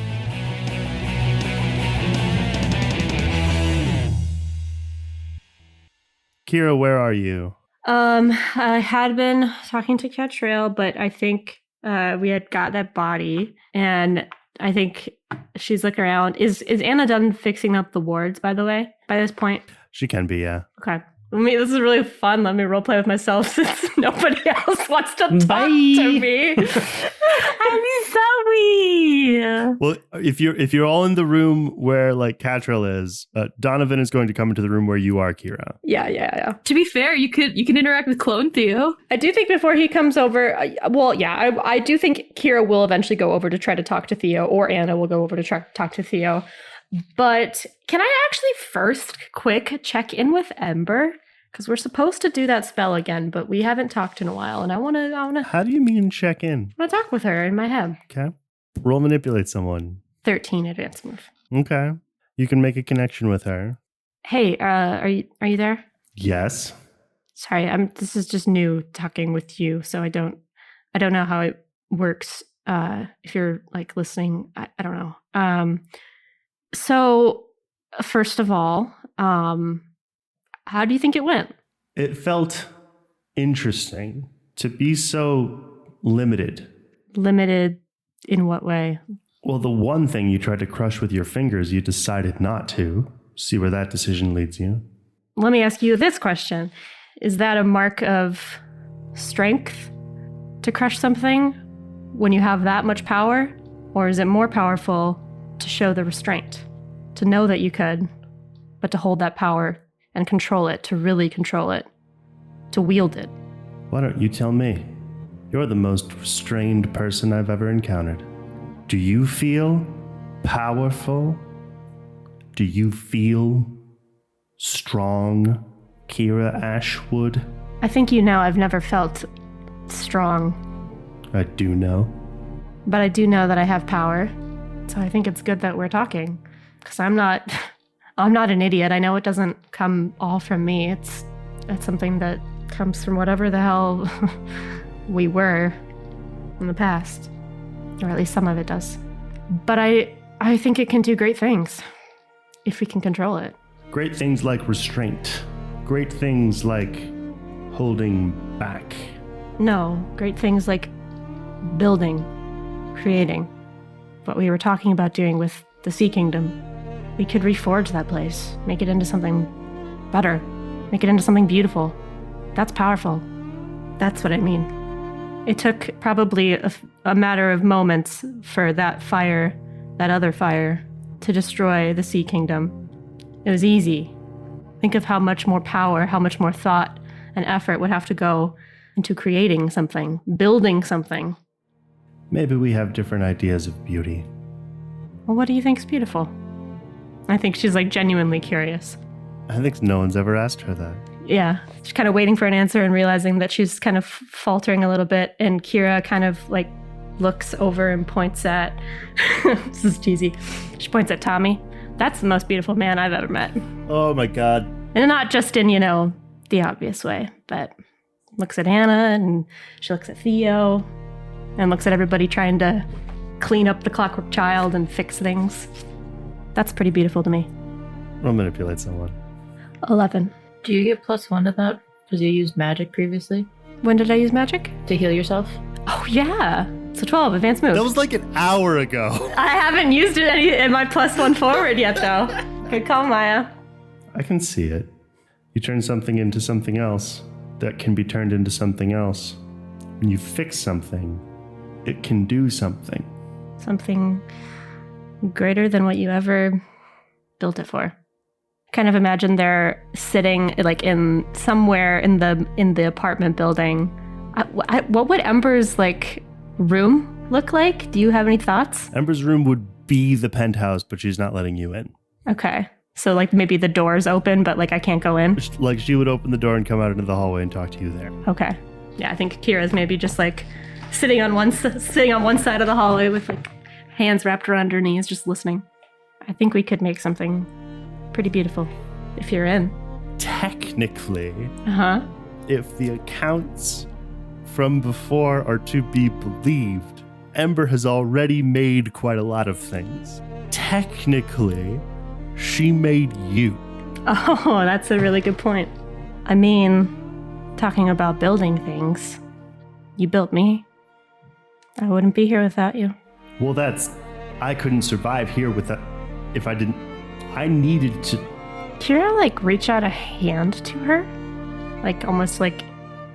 Kira, where are you? I had been talking to Catrail, but I think we had got that body, and I think she's looking around. Is Anna done fixing up the wards, by the way, by this point? She can be, yeah. Okay. This is really fun. Let me roleplay with myself since nobody else wants to talk to me. I'm sorry. Well, if you're all in the room where like Catrell is, Donovan is going to come into the room where you are, Kira. Yeah. To be fair, you can interact with Clone Theo. I do think before he comes over, I do think Kira will eventually go over to try to talk to Theo, or Anna will go over to try to talk to Theo. But can I actually first quick check in with Ember? Because we're supposed to do that spell again, but we haven't talked in a while, and I wanna. How do you mean check in? I wanna talk with her in my head. Okay. Roll manipulate someone. 13 advanced move. Okay. You can make a connection with her. Hey, are you there? Yes. Sorry, this is just new talking with you, so I don't know how it works. If you're like listening, I don't know. So first of all, how do you think it went? It felt interesting to be so limited. Limited in what way? Well, the one thing you tried to crush with your fingers, you decided not to. See where that decision leads you. Let me ask you this question. Is that a mark of strength to crush something when you have that much power? Or is it more powerful to show the restraint? To know that you could, but to hold that power and control it, to really control it, to wield it. Why don't you tell me? You're the most restrained person I've ever encountered. Do you feel powerful? Do you feel strong, Kira Ashwood? I think you know I've never felt strong. I do know. But I do know that I have power. So I think it's good that we're talking. Because I'm not an idiot. I know it doesn't come all from me. It's something that comes from whatever the hell we were in the past. Or at least some of it does. But I think it can do great things if we can control it. Great things like restraint. Great things like holding back. No, great things like building, creating. What we were talking about doing with the Sea Kingdom. We could reforge that place, make it into something better, make it into something beautiful. That's powerful. That's what I mean. It took probably a matter of moments for that other fire, to destroy the Sea Kingdom. It was easy. Think of how much more power, how much more thought and effort would have to go into creating something, building something. Maybe we have different ideas of beauty. Well, what do you think's beautiful? I think she's like genuinely curious. I think no one's ever asked her that. Yeah, she's kind of waiting for an answer and realizing that she's kind of faltering a little bit. And Kira kind of like looks over and points at, this is cheesy, she points at Tommy. That's the most beautiful man I've ever met. Oh my God. And not just in, the obvious way, but looks at Anna and she looks at Theo and looks at everybody trying to clean up the Clockwork Child and fix things. That's pretty beautiful to me. I'll manipulate someone. 11. Do you get +1 to that because you used magic previously? When did I use magic? To heal yourself? Oh, yeah. So 12, advanced move. That was like an hour ago. I haven't used it in my +1 forward yet, though. Good call, Miah. I can see it. You turn something into something else that can be turned into something else. When you fix something, it can do something. Something greater than what you ever built it for. Kind of imagine they're sitting like in somewhere in the apartment building. What would Ember's like room look like? Do you have any thoughts? Ember's room would be the penthouse, but she's not letting you in. Okay. So like maybe the door's open, but like I can't go in. Like she would open the door and come out into the hallway and talk to you there. Okay. Yeah, I think Kira's maybe just like sitting on one side of the hallway with like hands wrapped around her knees, just listening. I think we could make something pretty beautiful if you're in. Technically, Uh-huh. if the accounts from before are to be believed, Ember has already made quite a lot of things. Technically, she made you. Oh, that's a really good point. I mean, talking about building things, you built me. I wouldn't be here without you. Well, I couldn't survive here without, if I didn't, I needed to. Kira, like, reach out a hand to her? Like, almost like,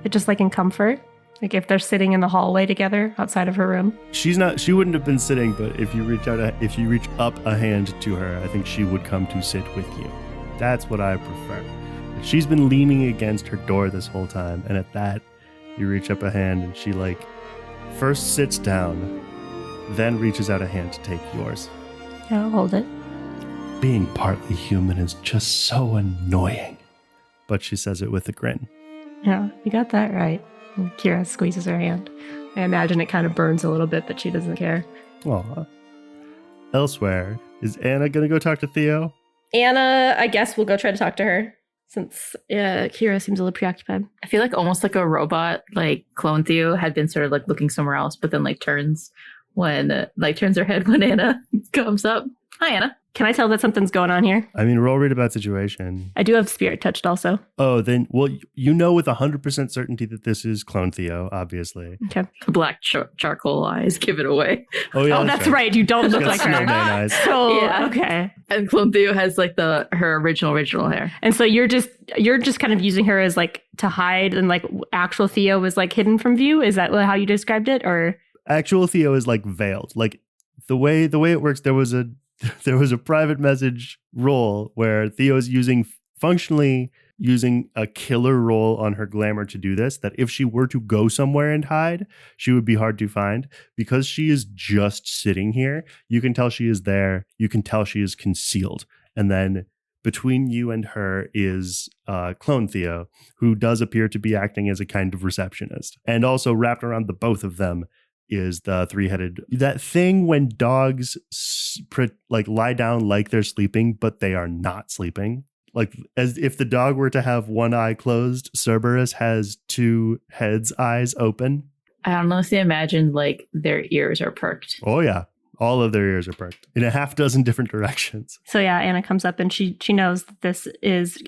just like in comfort? Like if they're sitting in the hallway together outside of her room? She wouldn't have been sitting, but if you reach up a hand to her, I think she would come to sit with you. That's what I prefer. She's been leaning against her door this whole time, and at that, you reach up a hand and she like first sits down, then reaches out a hand to take yours. Yeah, I'll hold it. Being partly human is just so annoying. But she says it with a grin. Yeah, you got that right. And Kira squeezes her hand. I imagine it kind of burns a little bit, but she doesn't care. Aw. Elsewhere, is Anna going to go talk to Theo? Anna, I guess we'll go try to talk to her, since Kira seems a little preoccupied. I feel like almost like a robot, like Clone Theo had been sort of like looking somewhere else, but then like turns her head when Anna comes up. Hi, Anna. Can I tell that something's going on here? I mean, roll read about situation. I do have spirit touched also. Oh, then, well, you know with 100% certainty that this is Clone Theo, obviously. Okay. The black charcoal eyes give it away. Oh, yeah. Oh, that's right. You don't look like her. Eyes. So, yeah. Okay. And Clone Theo has like her original hair. And so you're just kind of using her as like to hide, and like actual Theo was like hidden from view? Is that how you described it? Or actual Theo is like veiled. Like the way it works, there was a private message roll where Theo's functionally using a killer roll on her glamour to do this, that if she were to go somewhere and hide, she would be hard to find. Because she is just sitting here, you can tell she is there. You can tell she is concealed. And then between you and her is Clone Theo, who does appear to be acting as a kind of receptionist. And also wrapped around the both of them is the three-headed, that thing when dogs like lie down like they're sleeping, but they are not sleeping. Like as if the dog were to have one eye closed, Cerberus has two heads eyes open. I honestly imagine like their ears are perked. Oh yeah. All of their ears are perked in a half dozen different directions. So yeah, Anna comes up and she knows that this is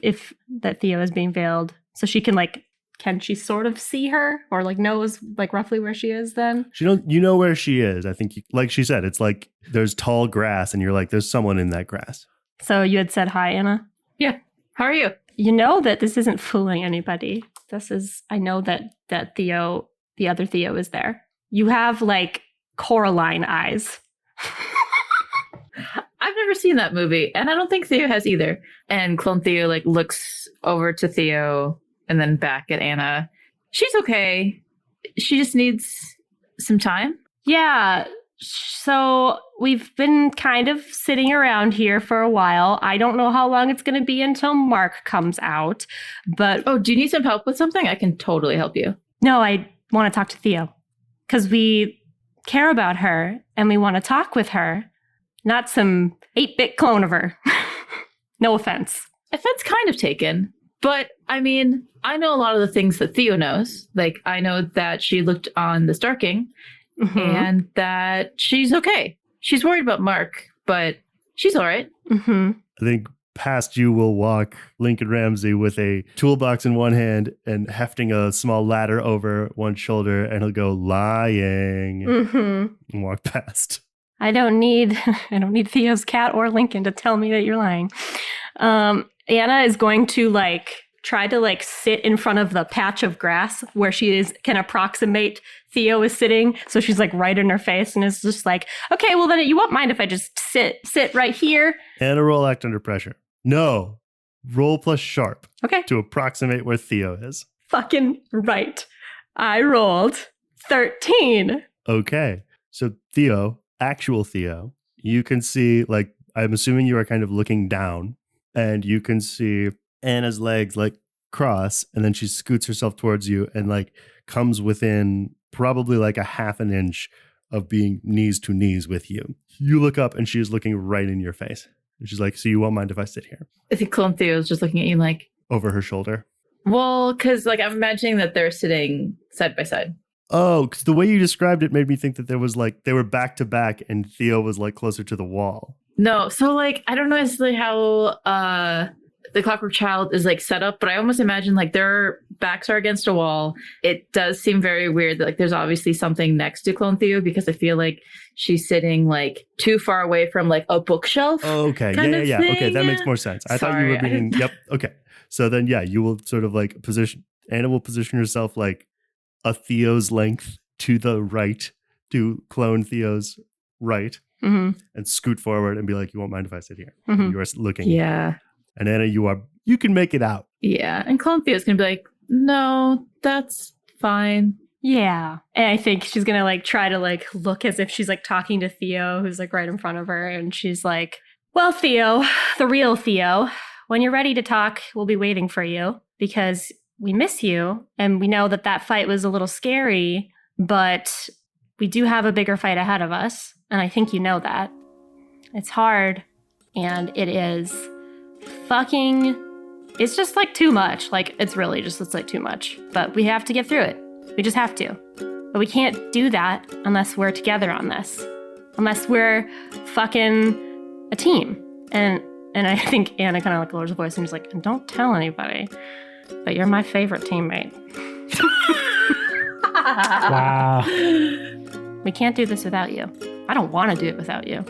that Theo is being veiled. So she can she sort of see her, or like knows like roughly where she is then? You know where she is. I think like she said, it's like there's tall grass and you're like, there's someone in that grass. So you had said hi, Anna? Yeah. How are you? You know that this isn't fooling anybody. I know that Theo, the other Theo, is there. You have like Coraline eyes. I've never seen that movie, and I don't think Theo has either. And Clone Theo like looks over to Theo and then back at Anna. She's okay. She just needs some time. Yeah. So we've been kind of sitting around here for a while. I don't know how long it's going to be until Mark comes out, but... Oh, do you need some help with something? I can totally help you. No, I want to talk to Theo because we care about her and we want to talk with her, not some 8-bit clone of her. No offense. Offense kind of taken. But, I mean, I know a lot of the things that Theo knows. Like, I know that she looked on the Starking and that she's okay. She's worried about Mark, but she's all right. Mm-hmm. I think past you will walk Lincoln Ramsey with a toolbox in one hand and hefting a small ladder over one shoulder, and he'll go, lying, and walk past. I don't need Theo's cat or Lincoln to tell me that you're lying. Anna is going to try to sit in front of the patch of grass where she can approximate Theo is sitting. So she's right in her face and is just like, okay, well then you won't mind if I just sit right here. Anna, roll act under pressure. No, roll plus sharp. Okay. To approximate where Theo is. Fucking right. I rolled 13. Okay. So Theo, actual Theo, you can see, I'm assuming you are kind of looking down and you can see Anna's legs like cross, and then she scoots herself towards you and like comes within probably like a half an inch of being knees to knees with you. You look up and she is looking right in your face. And she's like, so you won't mind if I sit here? I think Clone Theo's just looking at you like... Over her shoulder? Well, because like I'm imagining that they're sitting side by side. Oh, because the way you described it made me think that there was like, they were back to back and Theo was like closer to the wall. No, so like, I don't know necessarily how the Clockwork Child is like set up, but I almost imagine like their backs are against a wall. It does seem very weird that like there's obviously something next to Clone Theo because I feel like she's sitting like too far away from like a bookshelf. Oh, okay. Yeah. Okay, that makes more sense. I thought you were being, yep. Okay. So then, yeah, you will sort of like Anna will position herself like a Theo's length to the right, to Clone Theo's right, and scoot forward and be like, you won't mind if I sit here? You are looking. Yeah. And Anna, you can make it out. Yeah. And Clone Theo's going to be like, no, that's fine. Yeah. And I think she's going to like try to like look as if she's like talking to Theo, who's like right in front of her. And she's like, well, Theo, the real Theo, when you're ready to talk, we'll be waiting for you because we miss you. And we know that that fight was a little scary, but we do have a bigger fight ahead of us. And I think you know that. It's hard. And it is it's just like too much. Like it's really just, it's like too much, but we have to get through it. We just have to, but we can't do that unless we're together on this, unless we're fucking a team. And I think Anna kind of like lowers her voice and she's like, and don't tell anybody, but you're my favorite teammate. Wow. We can't do this without you. I don't want to do it without you.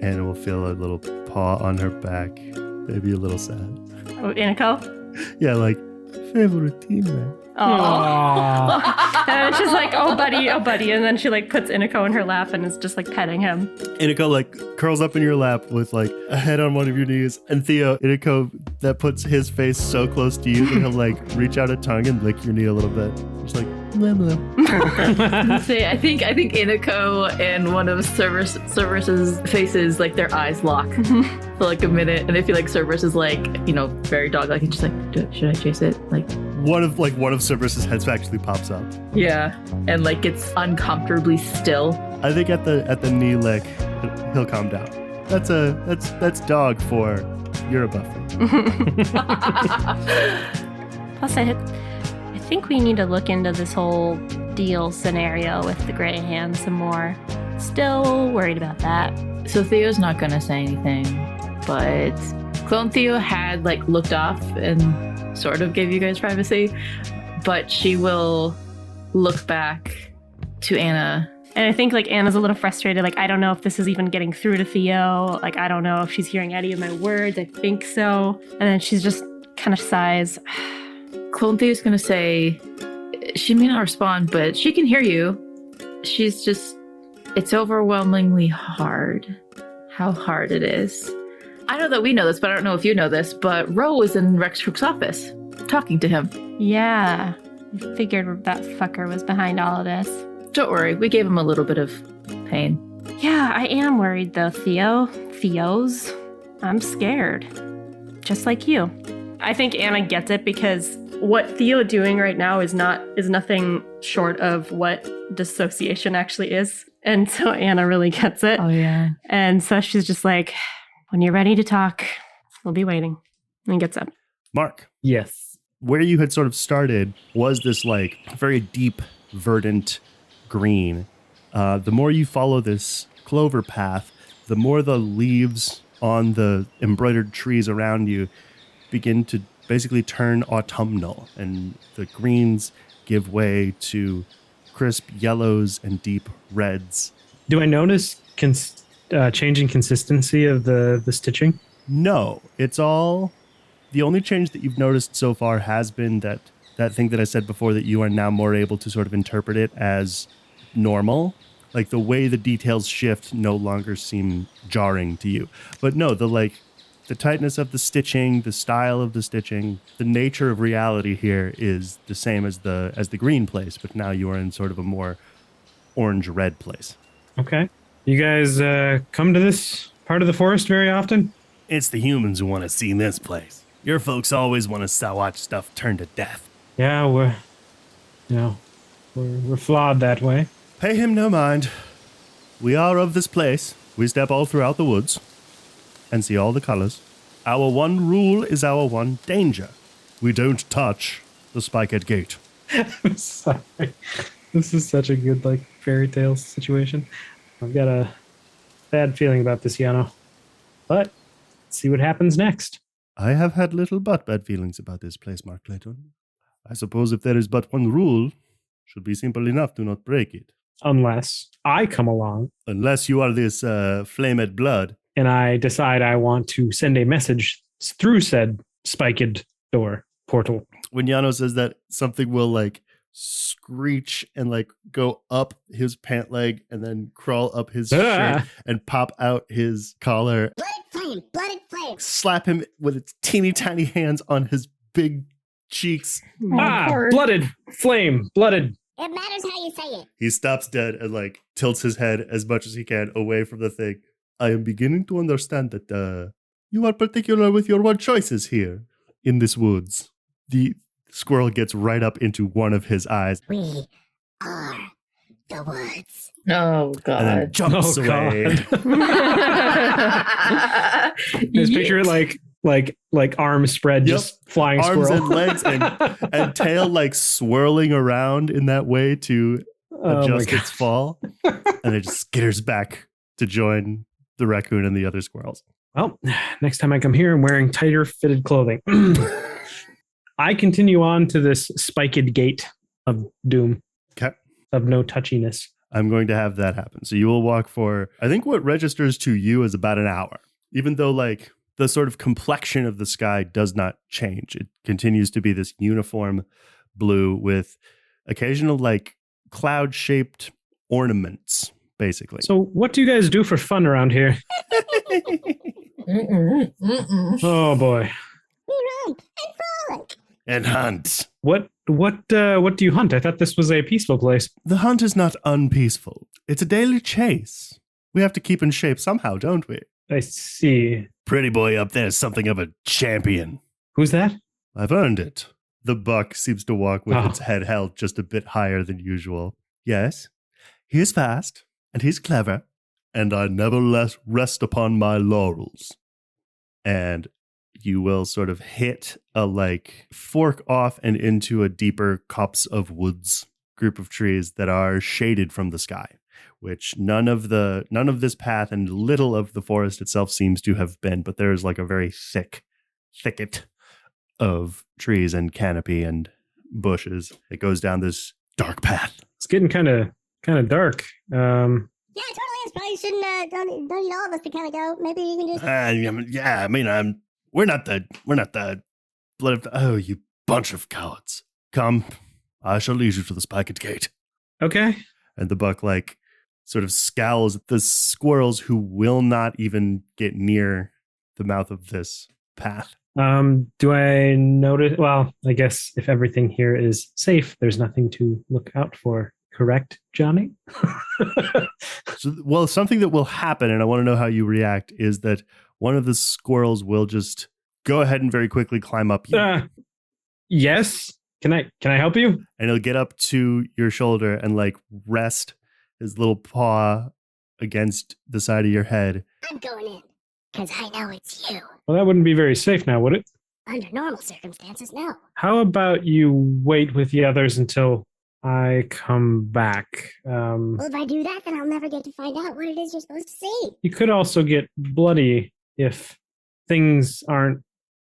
Anna will feel a little paw on her back. Maybe a little sad. Oh, Inako? Yeah, like, favorite teammate. Oh. And she's like, oh, buddy. And then she like puts Inako in her lap and is just like petting him. Inako like curls up in your lap with like a head on one of your knees. And Theo, Inako, that puts his face so close to you that he'll like reach out a tongue and lick your knee a little bit. Just like, blah, blah. I think Inako and one of Cerberus's faces, like their eyes lock for like a minute. And I feel like Cerberus is like, very dog-like. And just like, should I chase it? Like, one of Cerberus's heads actually pops up. Yeah, and like it's uncomfortably still. I think at the knee lick, he'll calm down. That's dog for you're a buffer. Plus, I think we need to look into this whole deal scenario with the gray hand some more. Still worried about that. So Theo's not gonna say anything, but Clone Theo had like looked off and sort of gave you guys privacy, but she will look back to Anna. And I think like Anna's a little frustrated. Like, I don't know if this is even getting through to Theo. Like, I don't know if she's hearing any of my words. I think so. And then she's just kind of sighs. Clone Theo's gonna say, she may not respond, but she can hear you. She's just, it's overwhelmingly hard. How hard it is. I know that we know this, but I don't know if you know this, but Ro was in Rex Crook's office, talking to him. Yeah, I figured that fucker was behind all of this. Don't worry, we gave him a little bit of pain. Yeah, I am worried though, Theo's. I'm scared. Just like you. I think Anna gets it because what Theo doing right now is nothing short of what dissociation actually is. And so Anna really gets it. Oh yeah. And so she's just like, when you're ready to talk, we'll be waiting. And gets up. Mark. Yes. Where you had sort of started was this like very deep, verdant green. The more you follow this clover path, the more the leaves on the embroidered trees around you begin to basically turn autumnal, and the greens give way to crisp yellows and deep reds. Do I notice changing consistency of the stitching? No, it's all... The only change that you've noticed so far has been that thing that I said before, that you are now more able to sort of interpret it as normal. Like the way the details shift no longer seem jarring to you. But no, the tightness of the stitching, the style of the stitching, the nature of reality here is the same as the green place, but now you are in sort of a more orange-red place. Okay. You guys come to this part of the forest very often? It's the humans who want to see this place. Your folks always want to watch stuff turn to death. Yeah, we're flawed that way. Pay him no mind. We are of this place. We step all throughout the woods and see all the colors. Our one rule is our one danger. We don't touch the spiked gate. I'm sorry. This is such a good, fairy tale situation. I've got a bad feeling about this, Yano. But let's see what happens next. I have had little but bad feelings about this place, Mark Clayton. I suppose if there is but one rule, should be simple enough to not break it. Unless I come along. Unless you are this flamed blood. And I decide I want to send a message through said spiked door portal. When Yano says that, something will screech and go up his pant leg and then crawl up his shirt and pop out his collar. Blooded flame. Slap him with its teeny tiny hands on his big cheeks. Blooded flame. Blooded. It matters how you say it. He stops dead and tilts his head as much as he can away from the thing. I am beginning to understand that you are particular with your word choices here in this woods. The squirrel gets right up into one of his eyes. We are the woods. Oh, God. And then jumps away. Just picture it like arms spread, just flying arms squirrel. and legs and tail swirling around in that way to adjust its fall. And it just skitters back to join the raccoon and the other squirrels. Well, next time I come here, I'm wearing tighter fitted clothing. I continue on to this spiked gate of doom. Okay. Of no touchiness. I'm going to have that happen. So you will walk for, I think what registers to you is about an hour. Even though the sort of complexion of the sky does not change. It continues to be this uniform blue with occasional cloud-shaped ornaments, basically. So what do you guys do for fun around here? Oh boy. We romp and frolic. And hunt. What do you hunt? I thought this was a peaceful place. The hunt is not unpeaceful. It's a daily chase. We have to keep in shape somehow, don't we? I see. Pretty boy up there is something of a champion. Who's that? I've earned it. The buck seems to walk with its head held just a bit higher than usual. Yes, he is fast, and he's clever, and I never rest upon my laurels. And you will sort of hit a fork off and into a deeper copse of woods group of trees that are shaded from the sky, which none of this path and little of the forest itself seems to have been, but there's a very thick thicket of trees and canopy and bushes. It goes down this dark path. It's getting kind of dark. Yeah, it totally is. Probably shouldn't don't need all of us to kind of go. Maybe you can just. We're not the blood of. Oh, you bunch of cowards! Come, I shall lead you to the spiked gate. Okay. And the buck sort of scowls at the squirrels who will not even get near the mouth of this path. Do I notice? Well, I guess if everything here is safe, there's nothing to look out for. Correct, Johnny? Something that will happen, and I want to know how you react, is that one of the squirrels will just go ahead and very quickly climb up you. Yes. Can I help you? And he'll get up to your shoulder and rest his little paw against the side of your head. I'm going in, because I know it's you. Well, that wouldn't be very safe now, would it? Under normal circumstances, no. How about you wait with the others until I come back? Well, if I do that, then I'll never get to find out what it is you're supposed to see. You could also get bloody if things aren't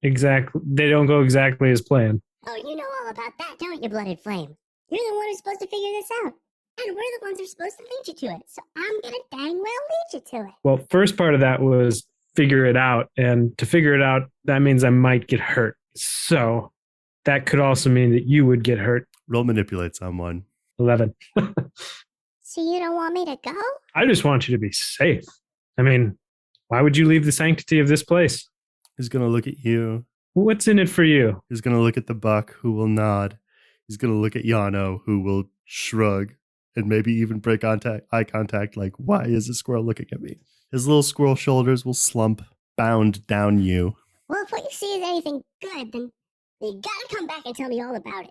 they don't go exactly as planned. Oh, you know all about that, don't you, Blooded Flame? You're the one who's supposed to figure this out. And we're the ones who are supposed to lead you to it. So I'm gonna dang well lead you to it. Well, first part of that was figure it out. And to figure it out, that means I might get hurt. So that could also mean that you would get hurt. Roll manipulate someone. 11. So you don't want me to go? I just want you to be safe. I mean, why would you leave the sanctity of this place? He's going to look at you. What's in it for you? He's going to look at the buck, who will nod. He's going to look at Yano, who will shrug and maybe even break eye contact, why is a squirrel looking at me? His little squirrel shoulders will slump bound down you. Well, if what you see is anything good, then you gotta come back and tell me all about it.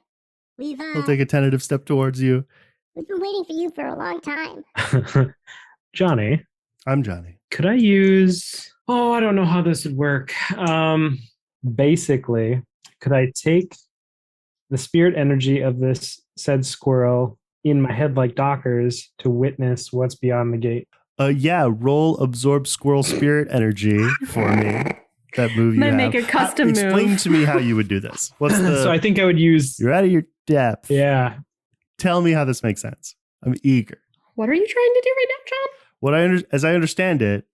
He'll take a tentative step towards you. We've been waiting for you for a long time. Johnny. I'm Johnny. Could I use... Oh, I don't know how this would work. Basically, could I take the spirit energy of this said squirrel in my head like Dockers to witness what's beyond the gate? Yeah, roll absorb squirrel spirit energy for me. That move you Then have. make a custom move. Explain to me how you would do this. What's the... So I think I would use... You're out of your depth. Yeah. Tell me how this makes sense. I'm eager. What are you trying to do right now, John? As I understand it,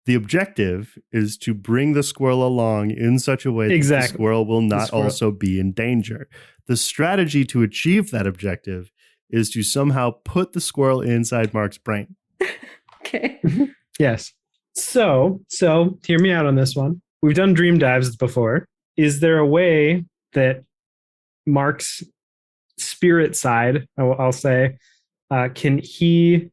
the objective is to bring the squirrel along in such a way that the squirrel will not also be in danger. The strategy to achieve that objective is to somehow put the squirrel inside Mark's brain. Okay. Yes. So hear me out on this one. We've done dream dives before. Is there a way that Mark's spirit side, I'll say, can he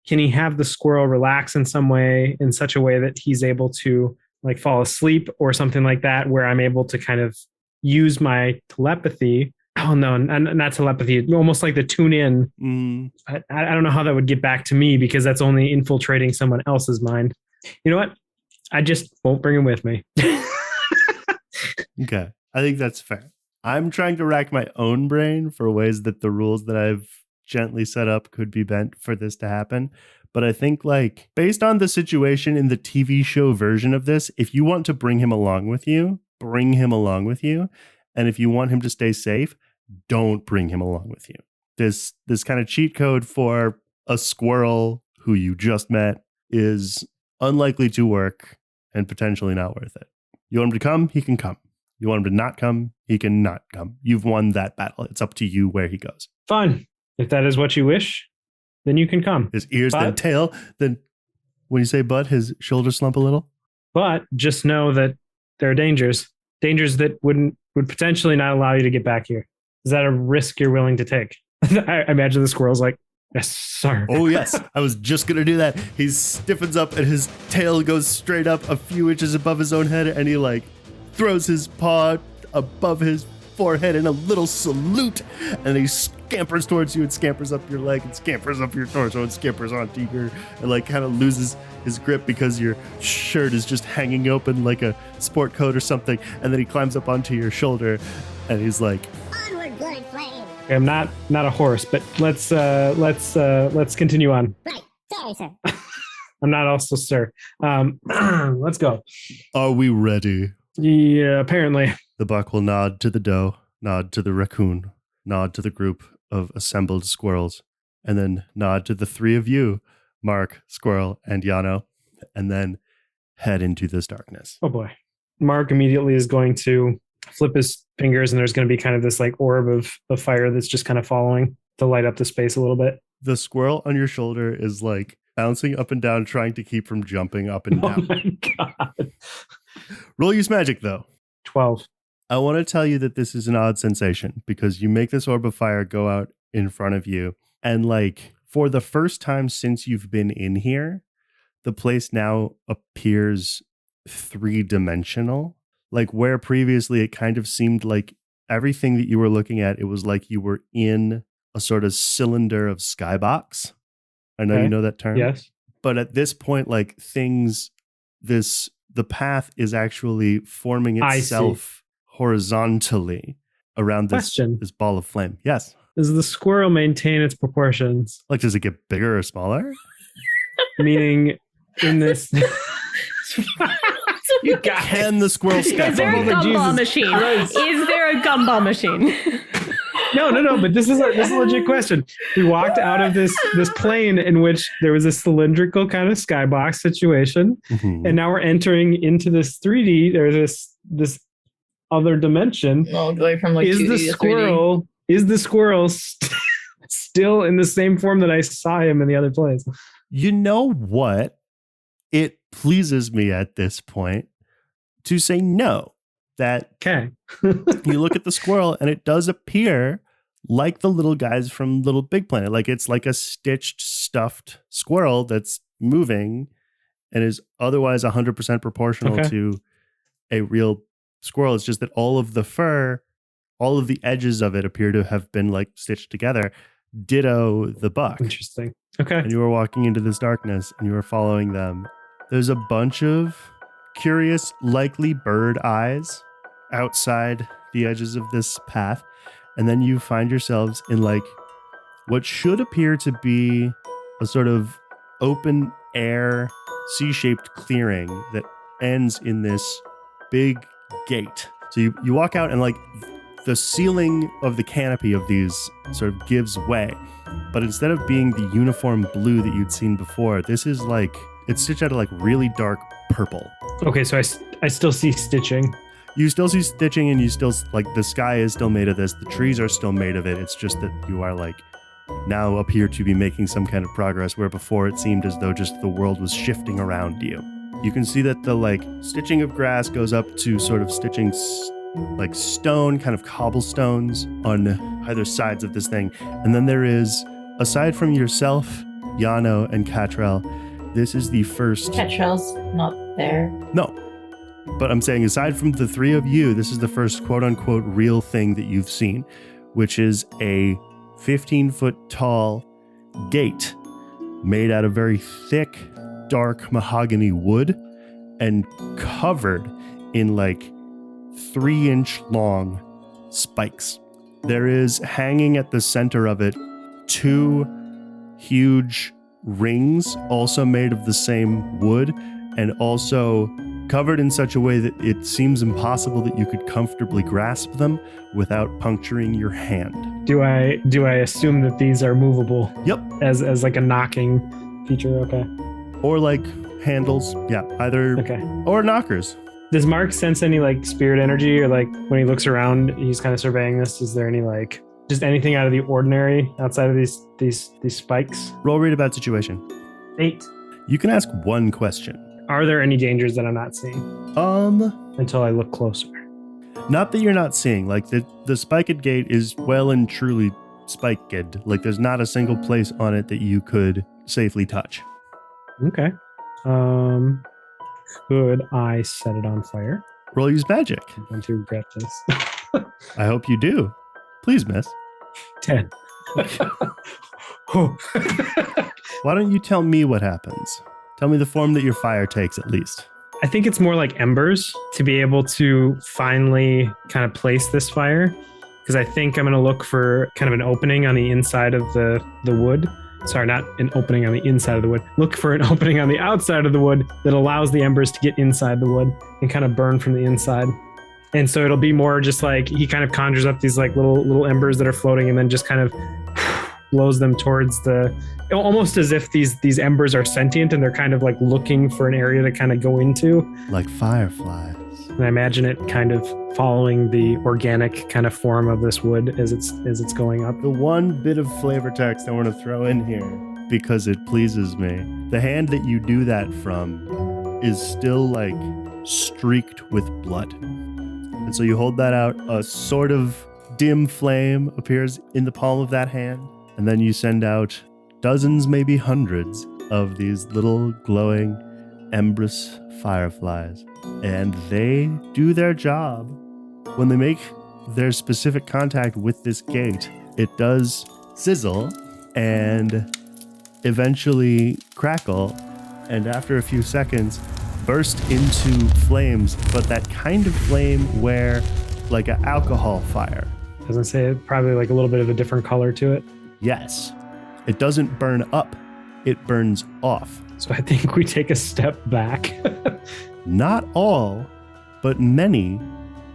have the squirrel relax in some way, in such a way that he's able to like fall asleep or something like that, where I'm able to kind of use my telepathy? Oh no, not telepathy. Almost like the tune in. I don't know how that would get back to me, because that's only infiltrating someone else's mind. You know what? I just won't bring him with me. Okay. I think that's fair. I'm trying to rack my own brain for ways that the rules that I've gently set up could be bent for this to happen. But I think, like, based on the situation in the TV show version of this, if you want to bring him along with you, bring him along with you. And if you want him to stay safe, don't bring him along with you. This kind of cheat code for a squirrel who you just met is unlikely to work and potentially not worth it. You want him to come, he can come. You want him to not come, he can not come. You've won that battle. It's up to you where he goes. Fine. If that is what you wish, then you can come. His ears, then tail, then when you say butt, his shoulders slump a little. But just know that there are dangers that would potentially not allow you to get back here. Is that a risk you're willing to take? I imagine the squirrel's like, yes, sir. Oh, yes. I was just going to do that. He stiffens up and his tail goes straight up a few inches above his own head, and he like throws his paw above his forehead in a little salute, and he scampers towards you and scampers up your leg and scampers up your torso and scampers onto your, and like kind of loses his grip because your shirt is just hanging open like a sport coat or something, and then he climbs up onto your shoulder and he's like, onward, blood flame. I'm not a horse, but let's continue on. Right. Sorry, sir. I'm not also sir. Let's go. Are we ready? Yeah, apparently. The buck will nod to the doe, nod to the raccoon, nod to the group of assembled squirrels, and then nod to the three of you, Mark, Squirrel, and Yano, and then head into this darkness. Oh boy. Mark immediately is going to flip his fingers, and there's going to be kind of this like orb of fire that's just kind of following to light up the space a little bit. The squirrel on your shoulder is like bouncing up and down, trying to keep from jumping up and down. Oh my God. Roll use magic, though. 12. I want to tell you that this is an odd sensation because you make this orb of fire go out in front of you. And like for the first time since you've been in here, the place now appears three-dimensional. Like where previously it kind of seemed like everything that you were looking at, it was like you were in a sort of cylinder of skybox. I know you know that term. Yes. But at this point, like the path is actually forming itself horizontally around this ball of flame. Yes. Does the squirrel maintain its proportions? Like, does it get bigger or smaller? Meaning in this... Can the squirrel step Is there a gumball machine? Is there a gumball machine? No, but this is a legit question. We walked out of this plane in which there was a cylindrical kind of skybox situation, and now we're entering into this 3D or this other dimension. Well, going from like 2D to 3D. Is the squirrel still in the same form that I saw him in the other place? You know what? It pleases me at this point to say no. That you look at the squirrel and it does appear like the little guys from Little Big Planet. Like it's like a stitched, stuffed squirrel that's moving and is otherwise 100% proportional to a real squirrel. It's just that all of the fur, all of the edges of it appear to have been like stitched together. Ditto the buck. Interesting. Okay. And you were walking into this darkness and you were following them. There's a bunch of curious, likely bird eyes outside the edges of this path. And then you find yourselves in like what should appear to be a sort of open air, C-shaped clearing that ends in this big gate. So you walk out and like the ceiling of the canopy of these sort of gives way. But instead of being the uniform blue that you'd seen before, this is like, it's stitched out of like really dark purple. Okay, so I still see stitching. You still see stitching and you still, like, the sky is still made of this. The trees are still made of it. It's just that you are like now appear to be making some kind of progress where before it seemed as though just the world was shifting around you. You can see that the like stitching of grass goes up to sort of stitching like stone, kind of cobblestones on either sides of this thing. And then there is, aside from yourself, Yano, and Catrell, this is the first... Catrell's not there. No. But I'm saying aside from the three of you, this is the first quote-unquote real thing that you've seen, which is a 15-foot tall gate made out of very thick, dark mahogany wood and covered in like 3-inch long spikes. There is hanging at the center of it 2 huge rings, also made of the same wood and also covered in such a way that it seems impossible that you could comfortably grasp them without puncturing your hand. Do I assume that these are movable? Yep. As like a knocking feature, okay. Or like handles, yeah, either or knockers. Does Mark sense any like spirit energy, or like when he looks around, he's kind of surveying this? Is there any like just anything out of the ordinary outside of these spikes? Roll read about situation. 8. You can ask one question. Are there any dangers that I'm not seeing? Until I look closer. Not that you're not seeing. Like the spiked gate is well and truly spiked. Like there's not a single place on it that you could safely touch. Okay. Could I set it on fire? Roll use magic. I'm going to regret this. I hope you do. Please, miss. 10. Why don't you tell me what happens? Tell me the form that your fire takes, at least. I think it's more like embers to be able to finally kind of place this fire, because I think I'm going to look for kind of an opening on the inside of the wood. Sorry, not an opening on the inside of the wood. Look for an opening on the outside of the wood that allows the embers to get inside the wood and kind of burn from the inside. And so it'll be more just like he kind of conjures up these like little embers that are floating and then just kind of blows them towards almost as if these embers are sentient and they're kind of like looking for an area to kind of go into. Like fireflies. And I imagine it kind of following the organic kind of form of this wood as it's going up. The one bit of flavor text I want to throw in here, because it pleases me, the hand that you do that from is still like streaked with blood. And so you hold that out, a sort of dim flame appears in the palm of that hand, and then you send out dozens, maybe hundreds of these little glowing embers fireflies. And they do their job. When they make their specific contact with this gate, it does sizzle and eventually crackle, and after a few seconds burst into flames, but that kind of flame where like an alcohol fire. Doesn't say probably like a little bit of a different color to it. Yes. It doesn't burn up, it burns off. So I think we take a step back. Not all, but many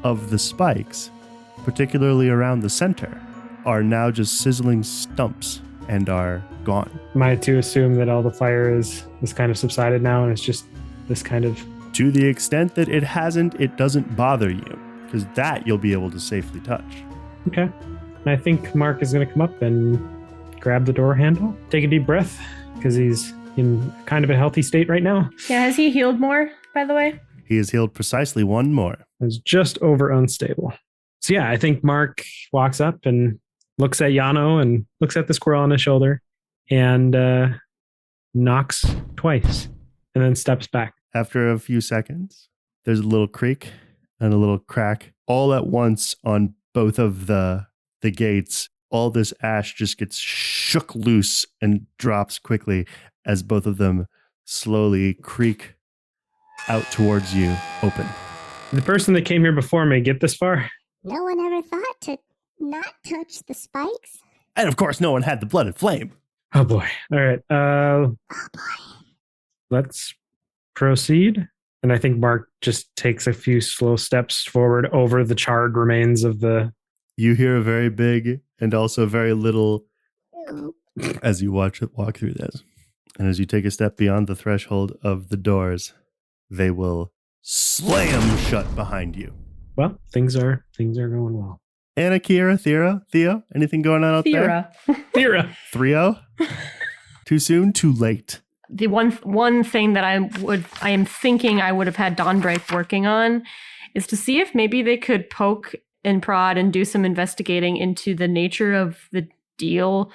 of the spikes, particularly around the center, are now just sizzling stumps and are gone. Am I to assume that all the fire is kind of subsided now and it's just this kind of... To the extent that it hasn't, it doesn't bother you, because that you'll be able to safely touch. Okay. And I think Mark is going to come up and grab the door handle, take a deep breath, because he's in kind of a healthy state right now. Yeah, has he healed more, by the way? He has healed precisely 1 more. It's just over unstable. So yeah, I think Mark walks up and looks at Yano and looks at the squirrel on his shoulder and knocks twice. and then steps back. After a few seconds, there's a little creak and a little crack all at once on both of the gates. All this ash just gets shook loose and drops quickly as both of them slowly creak out towards you, open. The person that came here before me get this far? No one ever thought to not touch the spikes? And of course, no one had the blooded flame. Oh boy. All right. Let's proceed. And I think Mark just takes a few slow steps forward over the charred remains of the... You hear a very big and also very little as you walk through this. And as you take a step beyond the threshold of the doors, they will slam shut behind you. Well, things are going well. Anna, Kira, Theo, anything going on out there? Thera. 3-0? Too soon, too late. The one thing that I am thinking I would have had Dawnbreak working on is to see if maybe they could poke and prod and do some investigating into the nature of the deal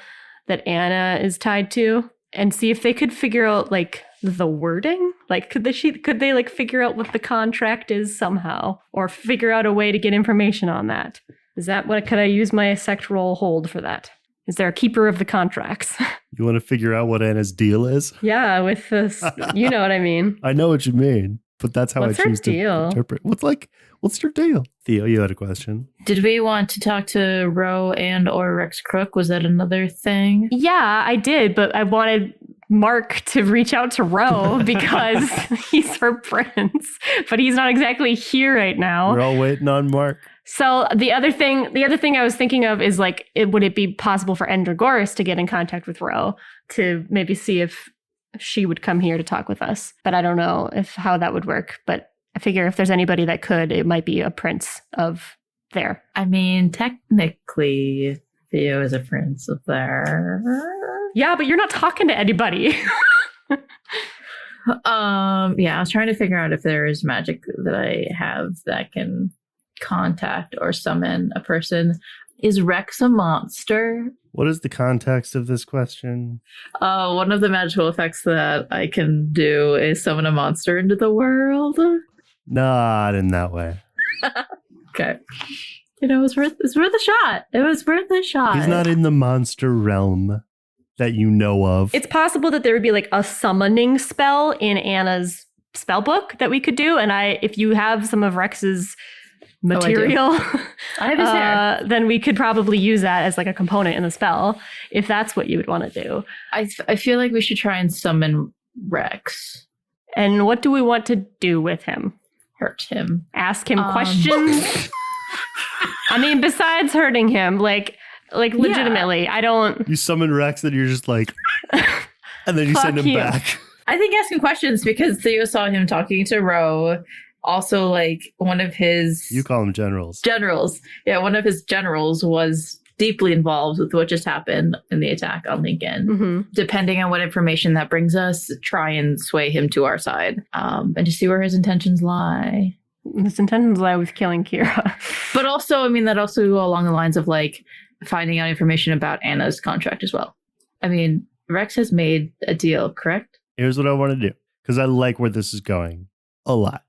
that Anna is tied to, and see if they could figure out like the wording. Like, could they like figure out what the contract is somehow, or figure out a way to get information on that? Is that what? Could I use my sectoral hold for that? Is there a keeper of the contracts? You want to figure out what Anna's deal is? Yeah, with this, you know what I mean. I know what you mean, but that's how What's I choose her deal? to interpret. What's your deal? Theo, you had a question. Did we want to talk to Ro and or Rex Crook? Was that another thing? Yeah, I did, but I wanted Mark to reach out to Ro because he's her prince, but he's not exactly here right now. We're all waiting on Mark. So the other thing I was thinking of is like, would it be possible for Endragoras to get in contact with Ro to maybe see if she would come here to talk with us? But I don't know how that would work. But I figure if there's anybody that could, it might be a prince of there. I mean, technically, Theo is a prince of there. Yeah, but you're not talking to anybody. Yeah, I was trying to figure out if there is magic that I have that can contact or summon a person. Is Rex a monster? What is the context of this question? One of the magical effects that I can do is summon a monster into the world. Not in that way. Okay. You know, it's worth a shot. It was worth a shot. He's not in the monster realm that you know of. It's possible that there would be like a summoning spell in Anna's spell book that we could do. And if you have some of Rex's material, I have his hair. Then we could probably use that as like a component in the spell, if that's what you would want to do. I feel like we should try and summon Rex. And what do we want to do with him? Hurt him. Ask him questions? I mean, besides hurting him, like legitimately, I don't... You summon Rex and you're just like... and then you send him back. I think asking questions, because Theo saw him talking to Ro. Also, like, one of his... You call them generals. Generals. Yeah, one of his generals was deeply involved with what just happened in the attack on Lincoln. Mm-hmm. Depending on what information that brings us, try and sway him to our side. And to see where his intentions lie. His intentions lie with killing Kira. But also, I mean, that also go along the lines of, like, finding out information about Anna's contract as well. I mean, Rex has made a deal, correct? Here's what I want to do, because I like where this is going a lot.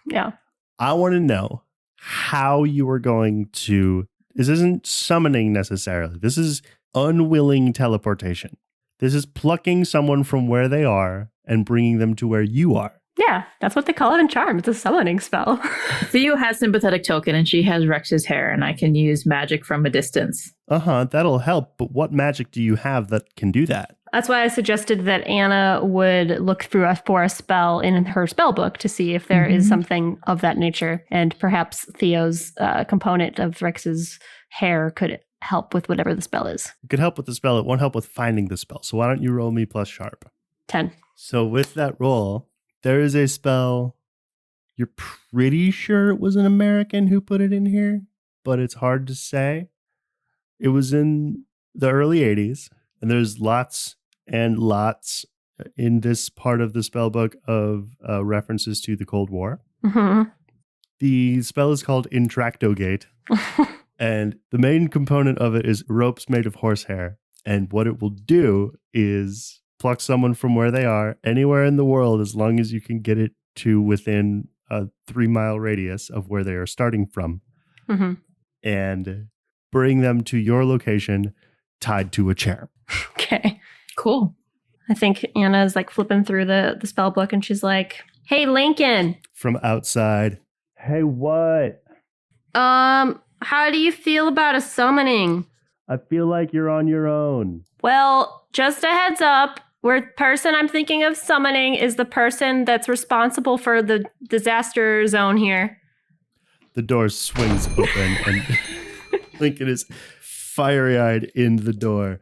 Yeah. I want to know how you are going to... This isn't summoning necessarily. This is unwilling teleportation. This is plucking someone from where they are and bringing them to where you are. Yeah, that's what they call it in Charm. It's a summoning spell. Theo has sympathetic token and she has Rex's hair, and I can use magic from a distance. That'll help. But what magic do you have that can do that? That's why I suggested that Anna would look through for a spell in her spell book to see if there is something of that nature. And perhaps Theo's component of Rex's hair could help with whatever the spell is. It could help with the spell. It won't help with finding the spell. So why don't you roll me plus sharp? 10. So with that roll, there is a spell. You're pretty sure it was an American who put it in here, but it's hard to say. It was in the early 80s, and there's lots and lots in this part of the spell book of references to the Cold War. Mm-hmm. The spell is called Intractogate, and the main component of it is ropes made of horsehair. And what it will do is pluck someone from where they are, anywhere in the world, as long as you can get it to within a 3-mile radius of where they are starting from, and bring them to your location tied to a chair. Okay. Cool. I think Anna's like flipping through the spell book and she's like, "Hey, Lincoln." From outside. Hey, what? How do you feel about a summoning? I feel like you're on your own. Well, just a heads up. The person I'm thinking of summoning is the person that's responsible for the disaster zone here. The door swings open and Lincoln is fiery-eyed in the door.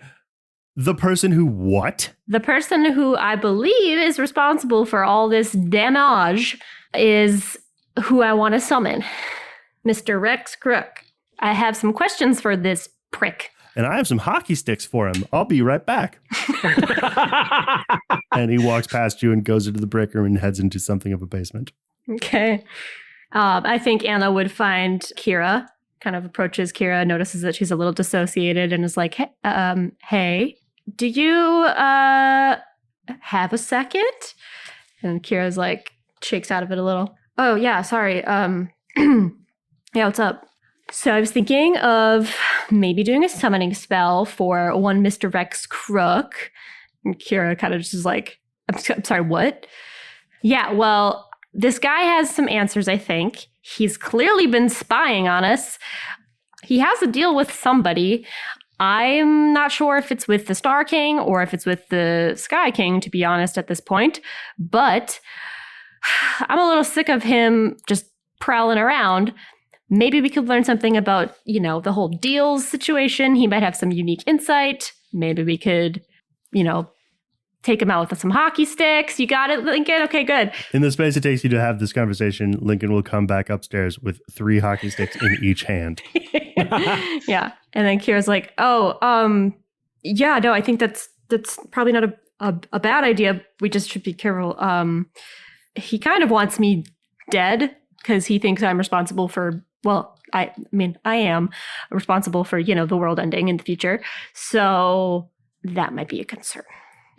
The person who what? The person who I believe is responsible for all this damage is who I want to summon. Mr. Rex Crook. I have some questions for this prick. And I have some hockey sticks for him. I'll be right back. And he walks past you and goes into the break room and heads into something of a basement. Okay. I think Anna would find Kira, kind of approaches Kira, notices that she's a little dissociated and is like, hey, do you have a second? And Kira's like, shakes out of it a little. Oh, yeah, sorry. Yeah, what's up? So I was thinking of maybe doing a summoning spell for one Mr. Rex Crook. And Kira kind of just is like, I'm sorry, what? Yeah, well, this guy has some answers, I think. He's clearly been spying on us. He has a deal with somebody. I'm not sure if it's with the Star King or if it's with the Sky King, to be honest, at this point. But I'm a little sick of him just prowling around. Maybe we could learn something about, the whole deals situation. He might have some unique insight. Maybe we could, take him out with some hockey sticks. You got it, Lincoln? Okay, good. In the space it takes you to have this conversation, Lincoln will come back upstairs with 3 hockey sticks in each hand. Yeah. And then Kira's like, yeah, no, I think that's probably not a bad idea. We just should be careful. He kind of wants me dead because he thinks I'm responsible for, I am responsible for, the world ending in the future. So that might be a concern.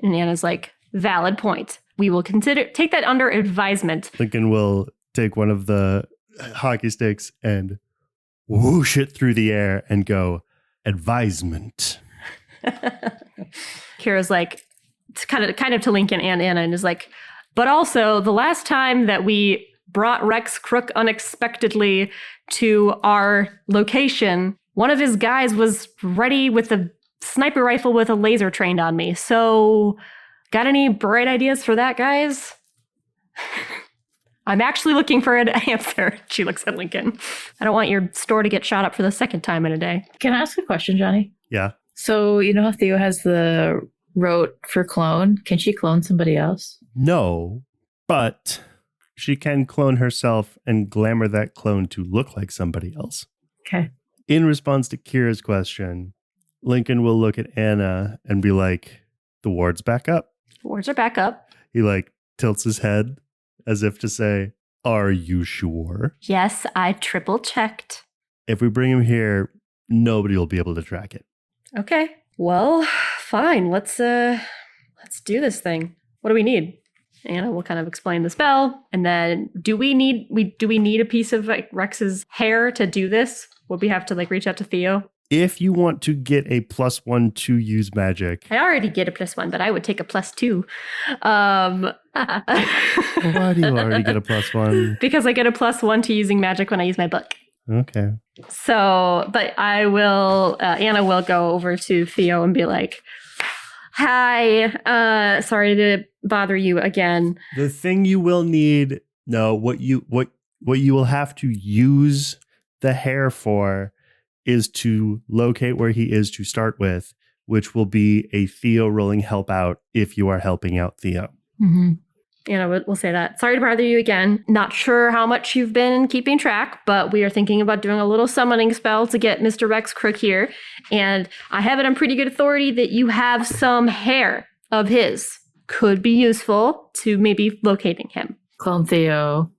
And Anna's like, valid point. We will take that under advisement. Lincoln will take one of the hockey sticks and whoosh it through the air and go, advisement. Kira's like, it's kind of to Lincoln and Anna, and is like, but also the last time that we brought Rex Crook unexpectedly to our location, one of his guys was ready with a sniper rifle with a laser trained on me. So, got any bright ideas for that, guys? I'm actually looking for an answer. She looks at Lincoln. I don't want your store to get shot up for the second time in a day. Can I ask a question, Johnny? Yeah. So, you know how Theo has the rote for clone? Can she clone somebody else? No, but she can clone herself and glamour that clone to look like somebody else. Okay. In response to Kira's question, Lincoln will look at Anna and be like, the ward's back up. Wards are back up. He tilts his head as if to say, are you sure? Yes, I triple checked. If we bring him here, nobody will be able to track it. Okay. Well, fine. Let's do this thing. What do we need? Anna will kind of explain the spell, and then do we need a piece of Rex's hair to do this? Would we have to reach out to Theo? If you want to get a +1 to use magic. I already get a +1, but I would take a +2. Why do you already get a +1? Because I get a +1 to using magic when I use my book. Okay. So, but I will, Anna will go over to Theo and be like, hi, sorry to bother you again. The thing you will need, what you will have to use the hair for is to locate where he is to start with, which will be a Theo rolling help out if you are helping out Theo. Mm-hmm. Anna will say that. Sorry to bother you again. Not sure how much you've been keeping track, but we are thinking about doing a little summoning spell to get Mr. Rex Crook here. And I have it on pretty good authority that you have some hair of his. Could be useful to maybe locating him. Clone Theo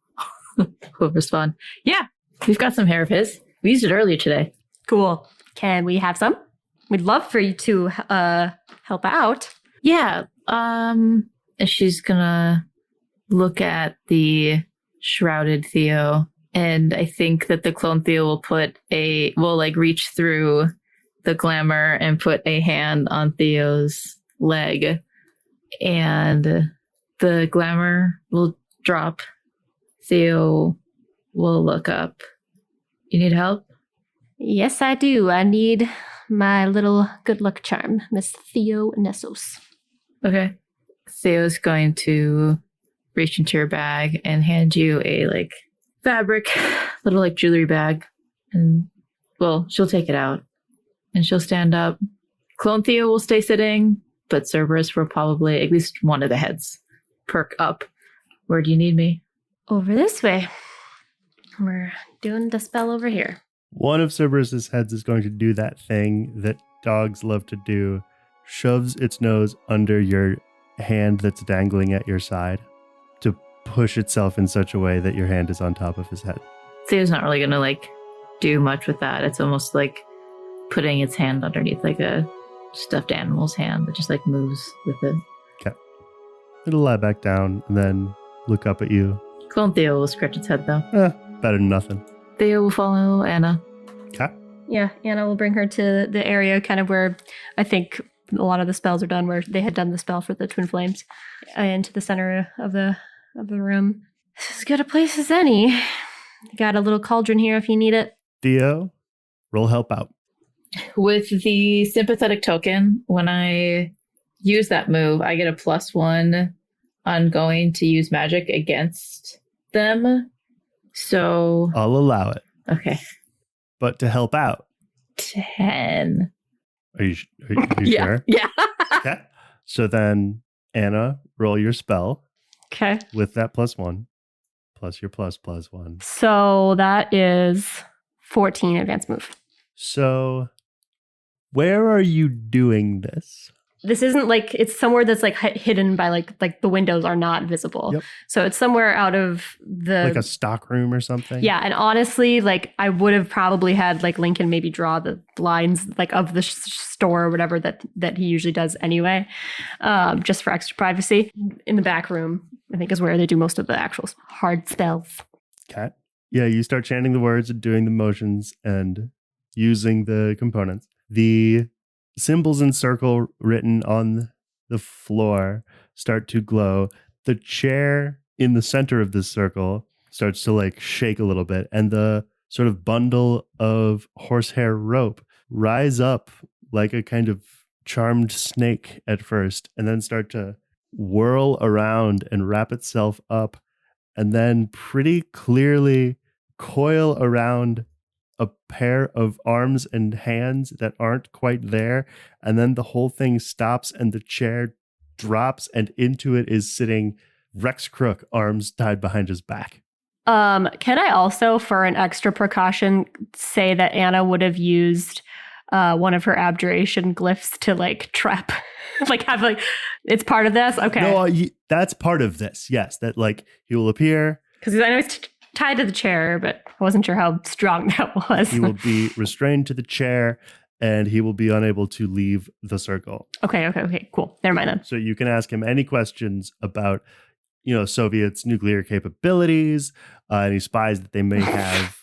will respond, yeah, we've got some hair of his. We used it earlier today. Cool. Can we have some? We'd love for you to help out. Yeah. She's gonna look at the shrouded Theo, and I think that the clone Theo will reach through the glamour and put a hand on Theo's leg, and the glamour will drop. Theo will look up. You need help? Yes, I do. I need my little good luck charm, Miss Theo Nessos. Okay. Theo's going to reach into your bag and hand you a fabric little jewelry bag, and she'll take it out and she'll stand up. Clone Theo will stay sitting, but Cerberus will probably, at least one of the heads, perk up. Where do you need me? Over this way. We're doing the spell over here. One of Cerberus's heads is going to do that thing that dogs love to do, shoves its nose under your hand that's dangling at your side to push itself in such a way that your hand is on top of his head. Theo's not really going to do much with that. It's almost like putting its hand underneath a stuffed animal's hand that just moves with it. Okay. It'll lie back down and then look up at you. Clone Theo will scratch its head though. Better than nothing. Theo will follow Anna. Okay. Yeah, Anna will bring her to the area kind of where I think a lot of the spells are done, where they had done the spell for the twin flames, into the center of the room. As good a place as any. Got a little cauldron here if you need it. Theo, roll help out. With the sympathetic token, when I use that move, I get a +1 on going to use magic against them. So I'll allow it. Okay. But to help out. 10. Are you Yeah. sure? Yeah. Okay. So then, Anna, roll your spell. Okay. With that +1, plus your +1. So that is 14 advanced move. So, where are you doing this? This isn't it's somewhere that's hidden by the windows are not visible. Yep. So it's somewhere out of the Like a stock room or something? Yeah, and honestly, I would have probably had Lincoln maybe draw the blinds of the store or whatever that he usually does anyway, just for extra privacy. In the back room, I think, is where they do most of the actual hard spells. Okay. Yeah, you start chanting the words and doing the motions and using the components. The symbols in circle written on the floor start to glow. The chair in the center of this circle starts to shake a little bit, and the sort of bundle of horsehair rope rise up like a kind of charmed snake at first, and then start to whirl around and wrap itself up, and then pretty clearly coil around a pair of arms and hands that aren't quite there, and then the whole thing stops and the chair drops, and into it is sitting Rex Crook, arms tied behind his back. Can I also, for an extra precaution, say that Anna would have used one of her abjuration glyphs to trap, it's part of this? Okay. No, that's part of this. Yes, that he will appear. Because I know it's tied to the chair, but I wasn't sure how strong that was. He will be restrained to the chair, and he will be unable to leave the circle. Okay, cool. Never mind then. So you can ask him any questions about, Soviets' nuclear capabilities, any spies that they may have.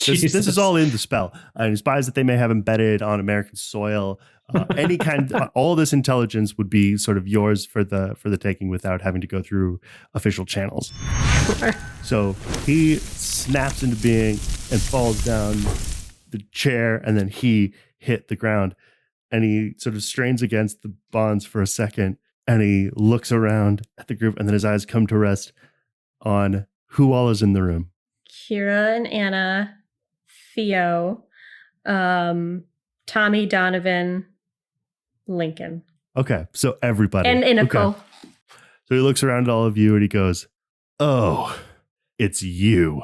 This is all in the spell. Any spies that they may have embedded on American soil. Any kind, all this intelligence would be sort of yours for the taking without having to go through official channels. So he snaps into being and falls down the chair, and then he hit the ground, and he sort of strains against the bonds for a second, and he looks around at the group, and then his eyes come to rest on who all is in the room. Kira and Anna, Theo, Tommy, Donovan, Lincoln. Okay, so everybody. And Nicole. Okay. So he looks around at all of you and he goes, "Oh, it's you,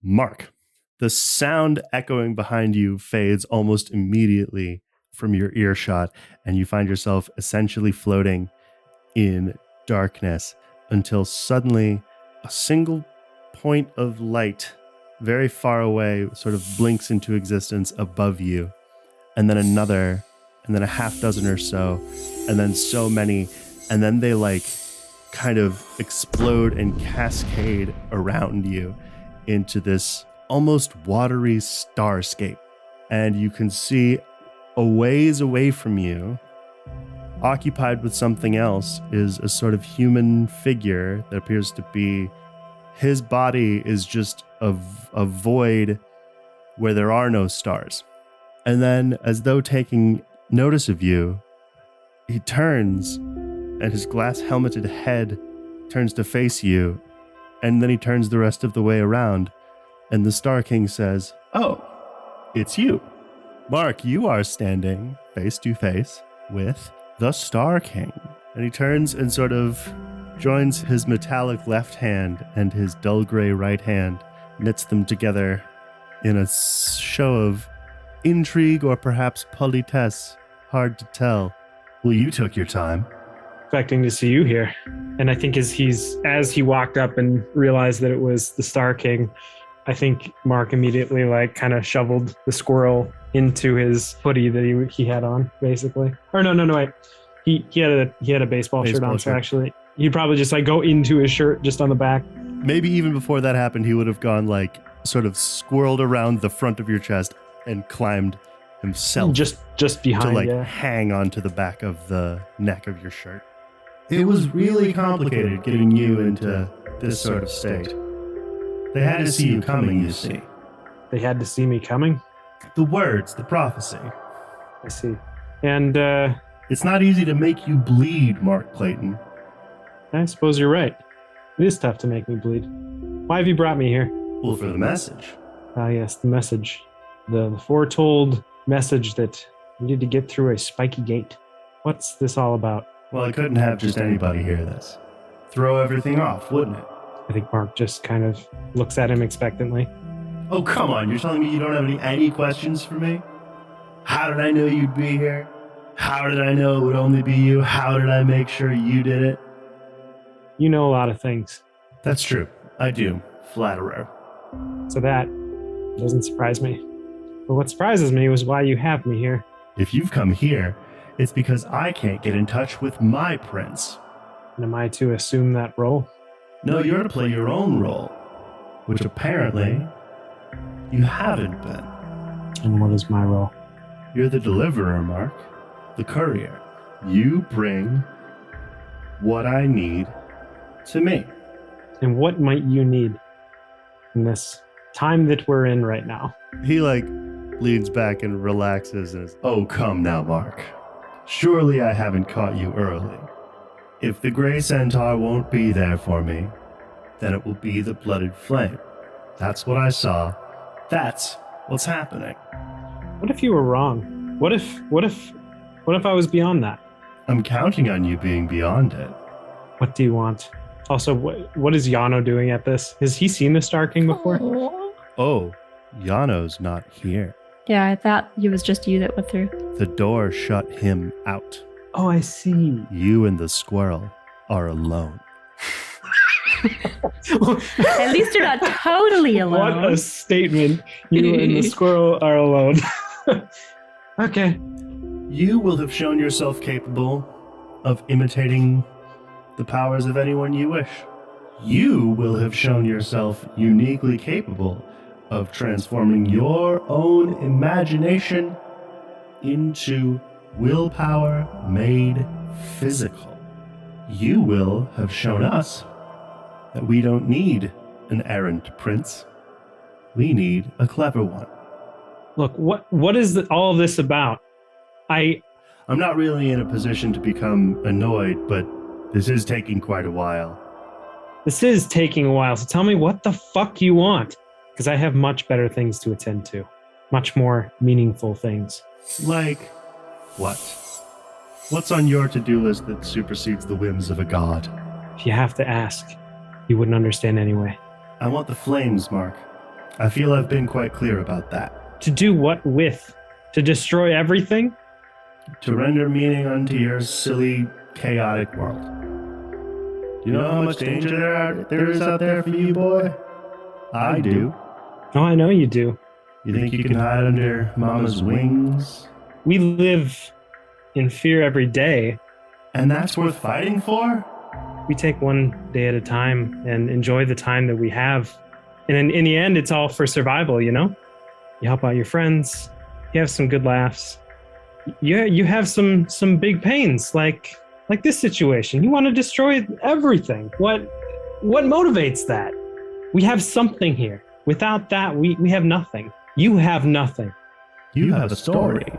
Mark." The sound echoing behind you fades almost immediately from your earshot, and you find yourself essentially floating in darkness until suddenly a single point of light very far away sort of blinks into existence above you, and then another, and then a half dozen or so, and then so many and then they like kind of explode and cascade around you into this almost watery starscape. And you can see a ways away from you, occupied with something else, is a sort of human figure that appears to be, his body is just a void where there are no stars. And then, as though taking notice of you, he turns and his glass helmeted head turns to face you, and then he turns the rest of the way around, and the Star King says, "Oh, it's you. Mark, you are standing face to face with the Star King." And he turns and sort of joins his metallic left hand and his dull gray right hand, knits them together in a show of intrigue or perhaps politesse. Hard to tell. Well, you took your time. Expecting to see you here. And I think as he walked up and realized that it was the Star King, I think Mark immediately like kind of shoveled the squirrel into his hoodie that he had on, basically. Or no, wait. He had a baseball shirt on, so actually he'd probably just like go into his shirt just on the back. Maybe even before that happened, he would have gone like sort of squirreled around the front of your chest and climbed himself just behind, to hang onto the back of the neck of your shirt. It was really complicated getting you into this sort of state. They had to see you coming, you see. They had to see me coming? The words, the prophecy. I see. And it's not easy to make you bleed, Mark Clayton. I suppose you're right. It is tough to make me bleed. Why have you brought me here? Well, for the message. Ah, yes, the message. The foretold message that needed to get through a spiky gate. What's this all about? Well, I couldn't have just anybody hear this. Throw everything off, wouldn't it? I think Mark just kind of looks at him expectantly. Oh, come on. You're telling me you don't have any questions for me? How did I know you'd be here? How did I know it would only be you? How did I make sure you did it? You know a lot of things. That's true. I do. Flatterer. So that doesn't surprise me. But what surprises me was why you have me here. If you've come here, it's because I can't get in touch with my prince. And am I to assume that role? No, you're to play your own role, which apparently you haven't been. And what is my role? You're the deliverer, Mark. The courier. You bring what I need to me. And what might you need in this time that we're in right now? He leans back and relaxes and says, "Oh, come now, Mark. Surely I haven't caught you early. If the Grey Centaur won't be there for me, then it will be the Blooded Flame. That's what I saw. That's what's happening." What if you were wrong? What if I was beyond that? I'm counting on you being beyond it. What do you want? Also, what is Yano doing at this? Has he seen the Star King before? Oh, Yano's not here. Yeah, I thought it was just you that went through. The door shut him out. Oh, I see. You and the squirrel are alone. At least you're not totally alone. What a statement. You and the squirrel are alone. Okay. You will have shown yourself capable of imitating the powers of anyone you wish. You will have shown yourself uniquely capable of transforming your own imagination into willpower made physical. You will have shown us that we don't need an errant prince. We need a clever one. Look, what is all of this about? I'm not really in a position to become annoyed, but this is taking quite a while. This is taking a while, so tell me what the fuck you want. Because I have much better things to attend to. Much more meaningful things. Like what? What's on your to-do list that supersedes the whims of a god? If you have to ask, you wouldn't understand anyway. I want the flames, Mark. I feel I've been quite clear about that. To do what with? To destroy everything? To render meaning unto your silly, chaotic world. Do you know how much danger there is out there for you, boy? I do. Oh, I know you do. You think you can hide under Mama's wings? We live in fear every day, And that's worth fighting for? We take one day at a time and enjoy the time that we have. And in the end, it's all for survival, you know? You help out your friends, you have some good laughs. You have some big pains, like this situation. You want to destroy everything. What motivates that? We have something here. Without that, we have nothing. You have nothing. You have a story.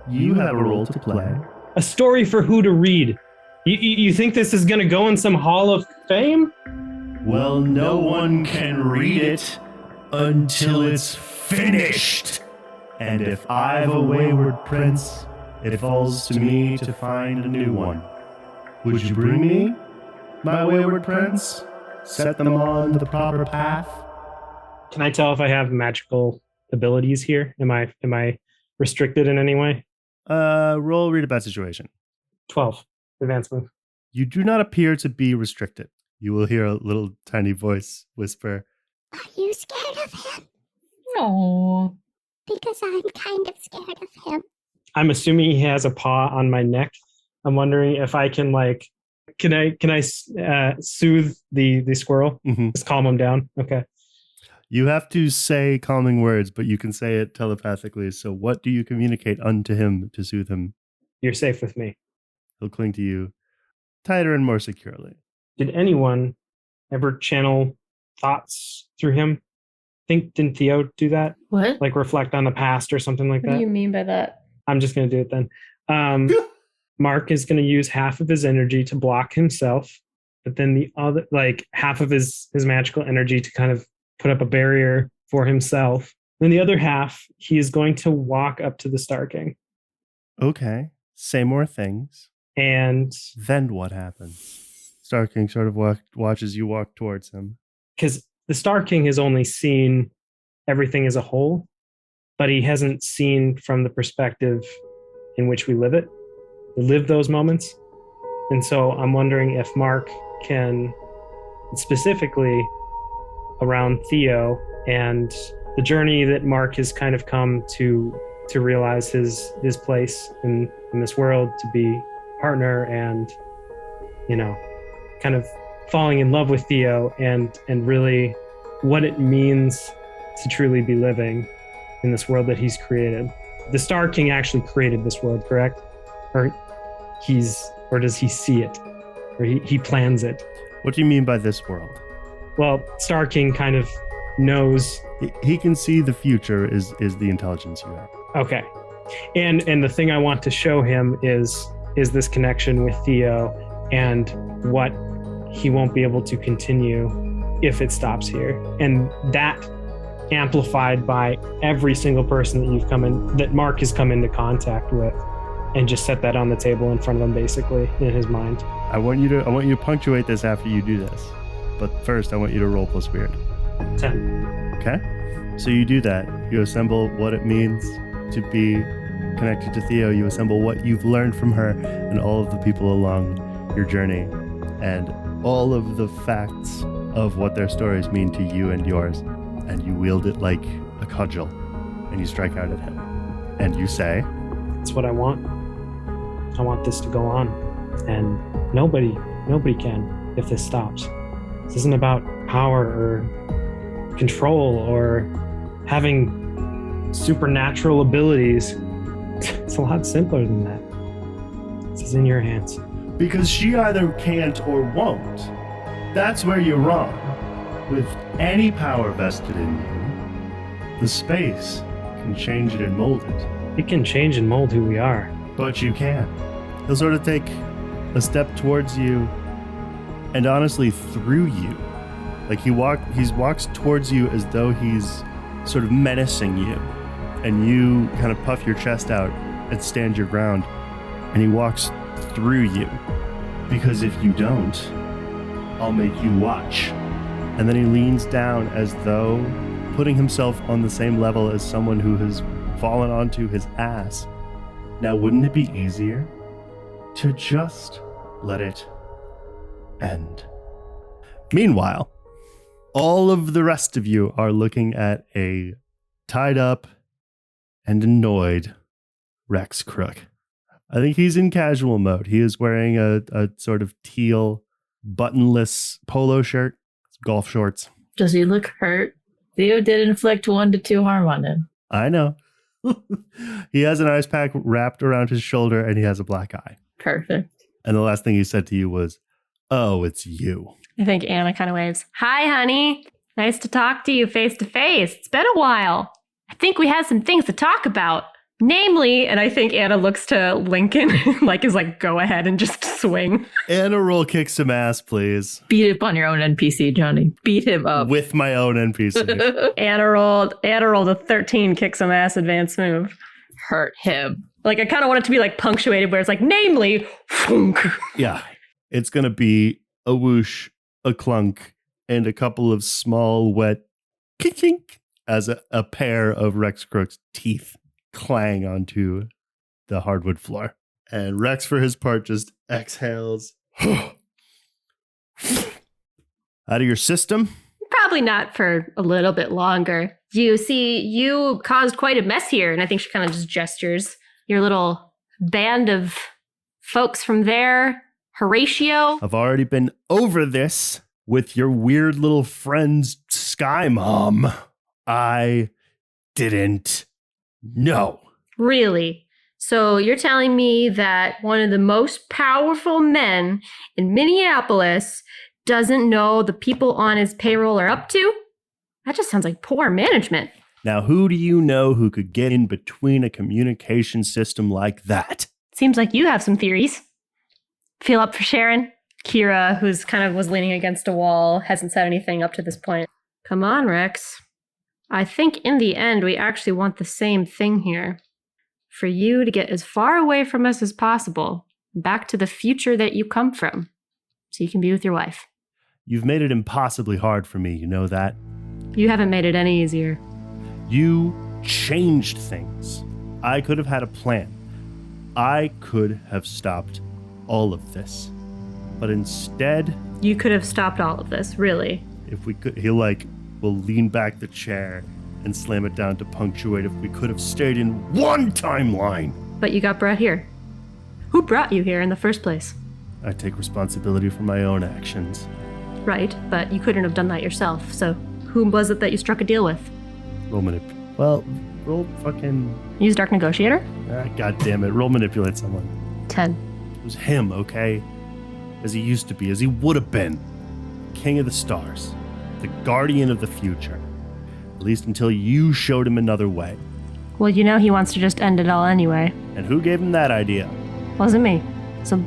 You have a role to play. A story for who to read. You think this is going to go in some Hall of Fame? Well, no one can read it until it's finished. And if I've a wayward prince, it falls to me to find a new one. Would you bring me, my wayward prince? Set them on the proper path? Can I tell if I have magical abilities here? Am I restricted in any way? Roll read about situation. 12. Advance move. You do not appear to be restricted. You will hear a little tiny voice whisper, Are you scared of him? No. Because I'm kind of scared of him. I'm assuming he has a paw on my neck. I'm wondering if I can can I soothe the squirrel? Mm-hmm. Just calm him down. Okay. You have to say calming words, but you can say it telepathically. So what do you communicate unto him to soothe him? You're safe with me. He'll cling to you tighter and more securely. Did anyone ever channel thoughts through him? Didn't Theo do that? What? Like reflect on the past or something like What that? do you mean by that? I'm just going to do it then. Mark is going to use half of his energy to block himself, but then the other, half of his magical energy to kind of put up a barrier for himself. Then the other half, he is going to walk up to the Star King. Okay. Say more things. And then what happens? Star King sort of watches you walk towards him. Because the Star King has only seen everything as a whole, but he hasn't seen from the perspective in which we live it. We live those moments. And so I'm wondering if Mark can, specifically around Theo and the journey that Mark has kind of come to realize his place in this world, to be partner and, kind of falling in love with Theo and really what it means to truly be living in this world that he's created. The Star King actually created this world, correct? Or does he see it? Or he plans it? What do you mean by this world? Well, Star King kind of knows. He can see the future is the intelligence you have. Okay. And the thing I want to show him is this connection with Theo and what he won't be able to continue if it stops here. And that amplified by every single person that Mark has come into contact with, and just set that on the table in front of him, basically, in his mind. I want you to punctuate this after you do this. But first, I want you to roll plus weird. 10. Okay. So you do that. You assemble what it means to be connected to Theo. You assemble what you've learned from her and all of the people along your journey, and all of the facts of what their stories mean to you and yours. And you wield it like a cudgel, and you strike out at him. And you say, "That's what I want. I want this to go on. And nobody can if this stops. This isn't about power or control or having supernatural abilities. It's a lot simpler than that. This is in your hands." Because she either can't or won't. That's where you're wrong. With any power vested in you, the space can change it and mold it. It can change and mold who we are. But you can. He'll sort of take a step towards you and honestly through you. Like he walks towards you as though he's sort of menacing you. And you kind of puff your chest out and stand your ground. And he walks through you. Because if you don't, I'll make you watch. And then he leans down as though putting himself on the same level as someone who has fallen onto his ass. Now, wouldn't it be easier to just let it end? Meanwhile, all of the rest of you are looking at a tied up and annoyed Rex Crook. I think he's in casual mode. He is wearing a sort of teal, buttonless polo shirt, golf shorts. Does he look hurt? Theo did inflict 1 to 2 harm on him. I know. He has an ice pack wrapped around his shoulder and he has a black eye. Perfect. And the last thing he said to you was, "Oh, it's you." I think Anna kind of waves. Hi, honey. Nice to talk to you face to face. It's been a while. I think we have some things to talk about. Namely, and I think Anna looks to Lincoln, is like, go ahead and just swing. Anna, roll kick some ass, please. Beat up on your own NPC, Jonny. Beat him up. With my own NPC. Anna rolled a 13 kick some ass advanced move. Hurt him. Like, I kind of want it to be like punctuated where it's like, namely, funk. Yeah. It's going to be a whoosh, a clunk, and a couple of small, wet kink as a pair of Rex Crook's teeth clang onto the hardwood floor. And Rex, for his part, just exhales out of your system. Probably not for a little bit longer. You see, you caused quite a mess here, and I think she kind of just gestures. Your little band of folks from there, Horatio. I've already been over this with your weird little friend's Sky Mom. I didn't know. Really? So you're telling me that one of the most powerful men in Minneapolis doesn't know the people on his payroll are up to? That just sounds like poor management. Now, who do you know who could get in between a communication system like that? Seems like you have some theories. Feel up for sharing? Kira, who's kind of was leaning against a wall, hasn't said anything up to this point. Come on, Rex. I think in the end, we actually want the same thing here. For you to get as far away from us as possible, back to the future that you come from, so you can be with your wife. You've made it impossibly hard for me, you know that? You haven't made it any easier. You changed things. I could have had a plan. I could have stopped all of this. But instead... You could have stopped all of this, really. If we could, will lean back the chair and slam it down to punctuate if we could have stayed in one timeline. But you got brought here. Who brought you here in the first place? I take responsibility for my own actions. Right, but you couldn't have done that yourself, so who was it that you struck a deal with? Roll fucking... Use Dark Negotiator? God damn it, roll manipulate someone. 10. It was him, okay? As he used to be, as he would have been. King of the stars. The guardian of the future. At least until you showed him another way. Well, you know he wants to just end it all anyway. And who gave him that idea? Wasn't me. It's a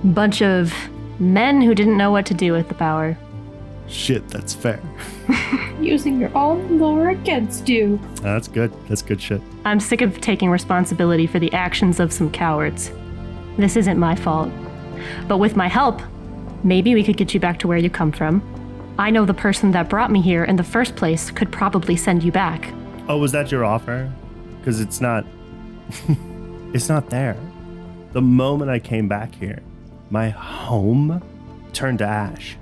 bunch of men who didn't know what to do with the power. Shit, that's fair. Using your own lore against you. That's good. That's good shit. I'm sick of taking responsibility for the actions of some cowards. This isn't my fault. But with my help, maybe we could get you back to where you come from. I know the person that brought me here in the first place could probably send you back. Oh, was that your offer? Because it's not... it's not there. The moment I came back here, my home turned to ash.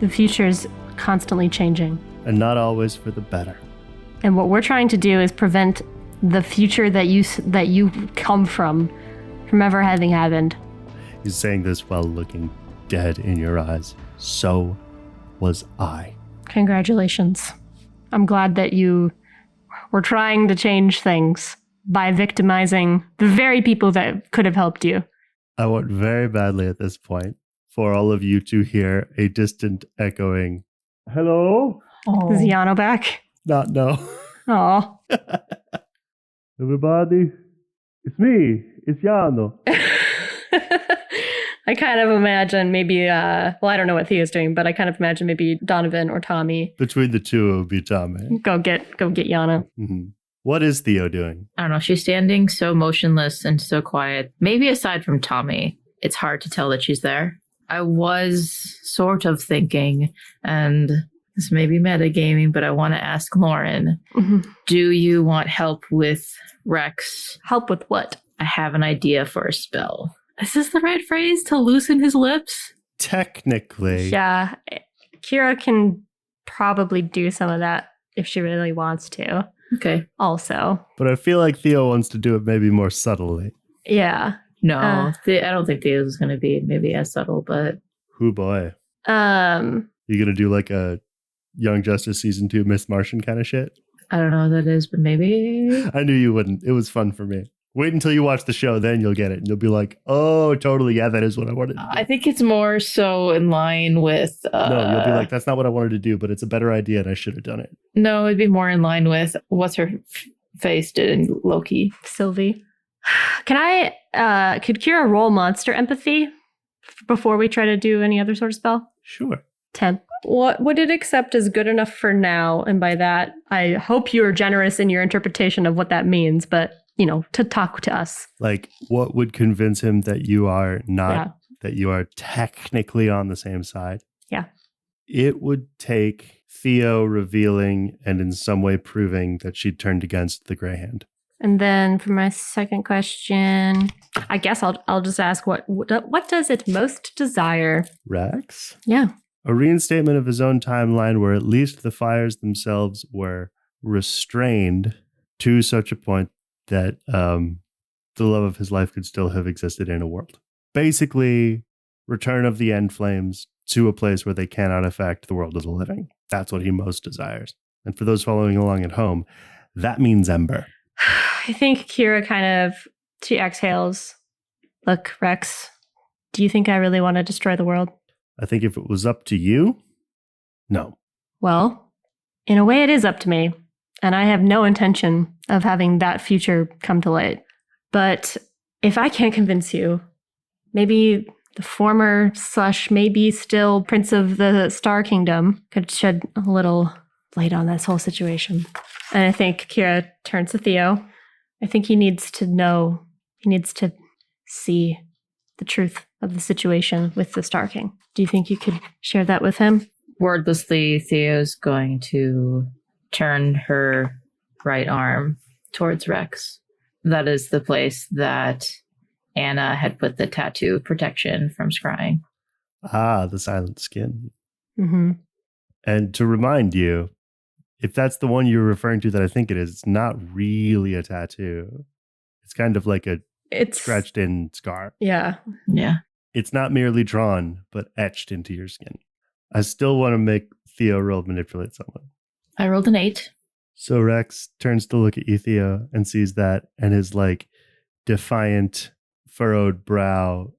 The future's constantly changing. And not always for the better. And what we're trying to do is prevent the future that you come from ever having happened. He's saying this while looking dead in your eyes. So was I. Congratulations. I'm glad that you were trying to change things by victimizing the very people that could have helped you. I want very badly at this point for all of you to hear a distant echoing, hello? Is Yano back? No. Aw. Everybody, it's me. It's Yano. I kind of imagine maybe, I don't know what Theo's doing, but I kind of imagine maybe Donovan or Tommy. Between the two, it would be Tommy. Go get Yana. Mm-hmm. What is Theo doing? I don't know. She's standing so motionless and so quiet. Maybe aside from Tommy, it's hard to tell that she's there. I was sort of thinking, and this may be metagaming, but I want to ask Lauren, do you want help with Rex? Help with what? I have an idea for a spell. Is this the right phrase to loosen his lips? Technically. Yeah. Kira can probably do some of that if she really wants to. Okay. Also. But I feel like Theo wants to do it maybe more subtly. Yeah. No, I don't think Theo's going to be maybe as subtle, but... Hoo boy. You going to do like a Young Justice Season 2 Miss Martian kind of shit? I don't know what that is, but maybe... I knew you wouldn't. It was fun for me. Wait until you watch the show, then you'll get it. And you'll be like, oh, totally, yeah, that is what I wanted to do. I think it's more so in line with... no, you'll be like, that's not what I wanted to do, but it's a better idea and I should have done it. No, it'd be more in line with what's her face did in Loki. Sylvie. Could Kira roll monster empathy before we try to do any other sort of spell? Sure. 10. What would it accept as good enough for now? And by that, I hope you're generous in your interpretation of what that means, but, to talk to us. Like, what would convince him that you are not, that you are technically on the same side? Yeah. It would take Theo revealing and in some way proving that she'd turned against the Grey Hand. And then for my second question, I guess I'll just ask what does it most desire? Rex? Yeah. A reinstatement of his own timeline where at least the fires themselves were restrained to such a point that the love of his life could still have existed in a world. Basically, return of the end flames to a place where they cannot affect the world of the living. That's what he most desires. And for those following along at home, that means Ember. I think Kira she exhales. Look, Rex, do you think I really want to destroy the world? I think if it was up to you, no. Well, in a way it is up to me, and I have no intention of having that future come to light. But if I can't convince you, maybe the former / maybe still Prince of the Star Kingdom could shed a little light on this whole situation. And I think Kira turns to Theo. I think he needs to know, he needs to see the truth of the situation with the Star King. Do you think you could share that with him? Wordlessly, Theo's going to turn her right arm towards Rex. That is the place that Anna had put the tattoo protection from scrying. Ah, the silent skin. Mm-hmm. And to remind you, if that's the one you're referring to that I think it is, it's not really a tattoo. It's kind of like it's scratched in scar. Yeah. Yeah. It's not merely drawn, but etched into your skin. I still want to make Theo roll manipulate someone. I rolled an 8. So Rex turns to look at you, Theo, and sees that, and his defiant, furrowed brow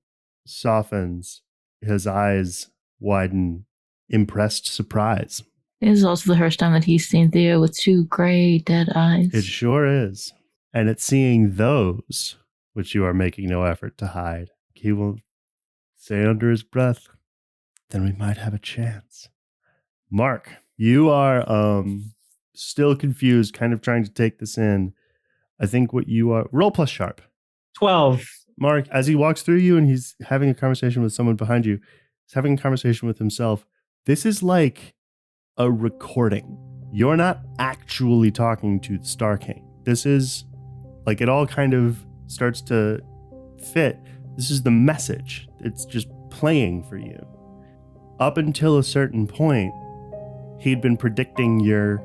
softens. His eyes widen, impressed surprise. It is also the first time that he's seen Theo with 2 gray, dead eyes. It sure is. And it's seeing those, which you are making no effort to hide. He will say under his breath, then we might have a chance. Mark, you are still confused, kind of trying to take this in. I think what you are... Roll plus sharp. 12. Mark, as he walks through you and he's having a conversation with someone behind you, he's having a conversation with himself. This is like a recording. You're not actually talking to the Star King. This is like it all kind of starts to fit. This is the message. It's just playing for you. Up until a certain point, he'd been predicting your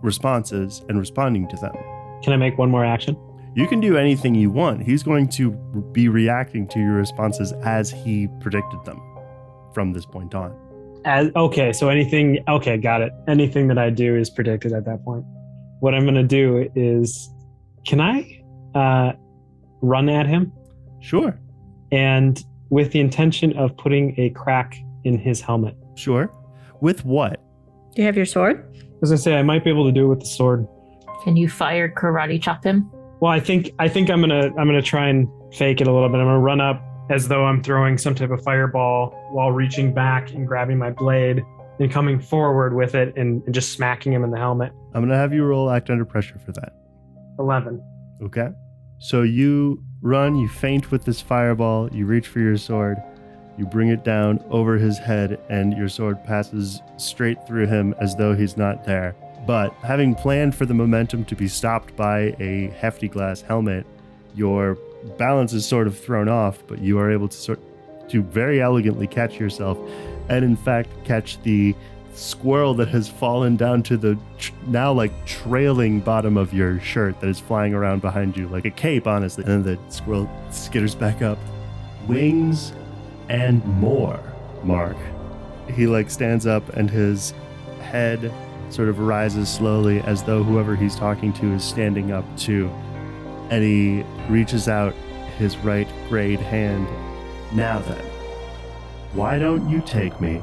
responses and responding to them. Can I make one more action? You can do anything you want. He's going to be reacting to your responses as he predicted them from this point on. So anything, okay, got it. Anything that I do is predicted at that point. What I'm going to do is, can I run at him? Sure. And with the intention of putting a crack in his helmet. Sure. With what? Do you have your sword? As I say, I might be able to do it with the sword. Can you fire karate chop him? Well, I think I'm gonna try and fake it a little bit. I'm gonna run up as though I'm throwing some type of fireball while reaching back and grabbing my blade and coming forward with it and just smacking him in the helmet. I'm gonna have you roll act under pressure for that. 11. Okay. So you run, you feint with this fireball, you reach for your sword, you bring it down over his head, and your sword passes straight through him as though he's not there. But having planned for the momentum to be stopped by a hefty glass helmet, your balance is sort of thrown off, but you are able to very elegantly catch yourself, and in fact catch the squirrel that has fallen down to the now like trailing bottom of your shirt that is flying around behind you like a cape, honestly. And then the squirrel skitters back up. Wings and more, Mark. He like stands up and his head sort of rises slowly as though whoever he's talking to is standing up too. And he reaches out his right grayed hand. Now then, why don't you take me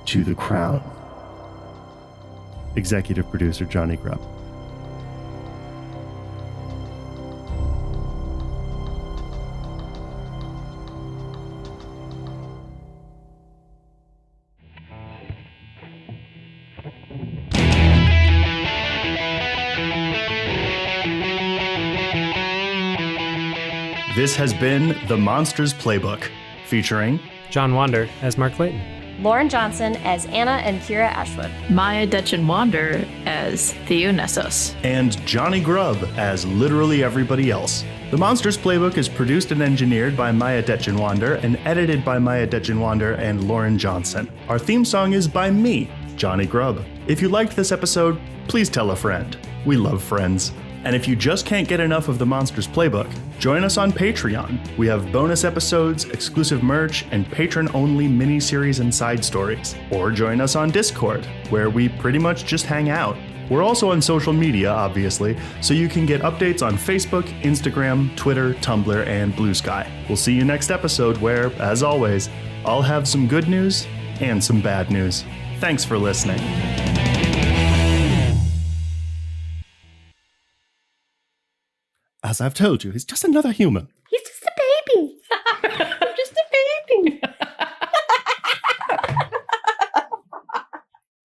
to the crown? Executive producer Jonny Grubb. This has been The Monsters Playbook, featuring Detjen-Wander as Mark Clayton, Lauren Johnson as Anna and Kira Ashwood, Miah Detjen-Wander as Theo Nessos, and Jonny Grubb as literally everybody else. The Monsters Playbook is produced and engineered by Miah Detjen-Wander and edited by Miah Detjen-Wander and Lauren Johnson. Our theme song is by me, Jonny Grubb. If you liked this episode, please tell a friend. We love friends. And if you just can't get enough of the Monsters Playbook, join us on Patreon. We have bonus episodes, exclusive merch, and patron-only mini-series and side stories. Or join us on Discord, where we pretty much just hang out. We're also on social media, obviously, so you can get updates on Facebook, Instagram, Twitter, Tumblr, and Blue Sky. We'll see you next episode where, as always, I'll have some good news and some bad news. Thanks for listening. As I've told you, he's just another human.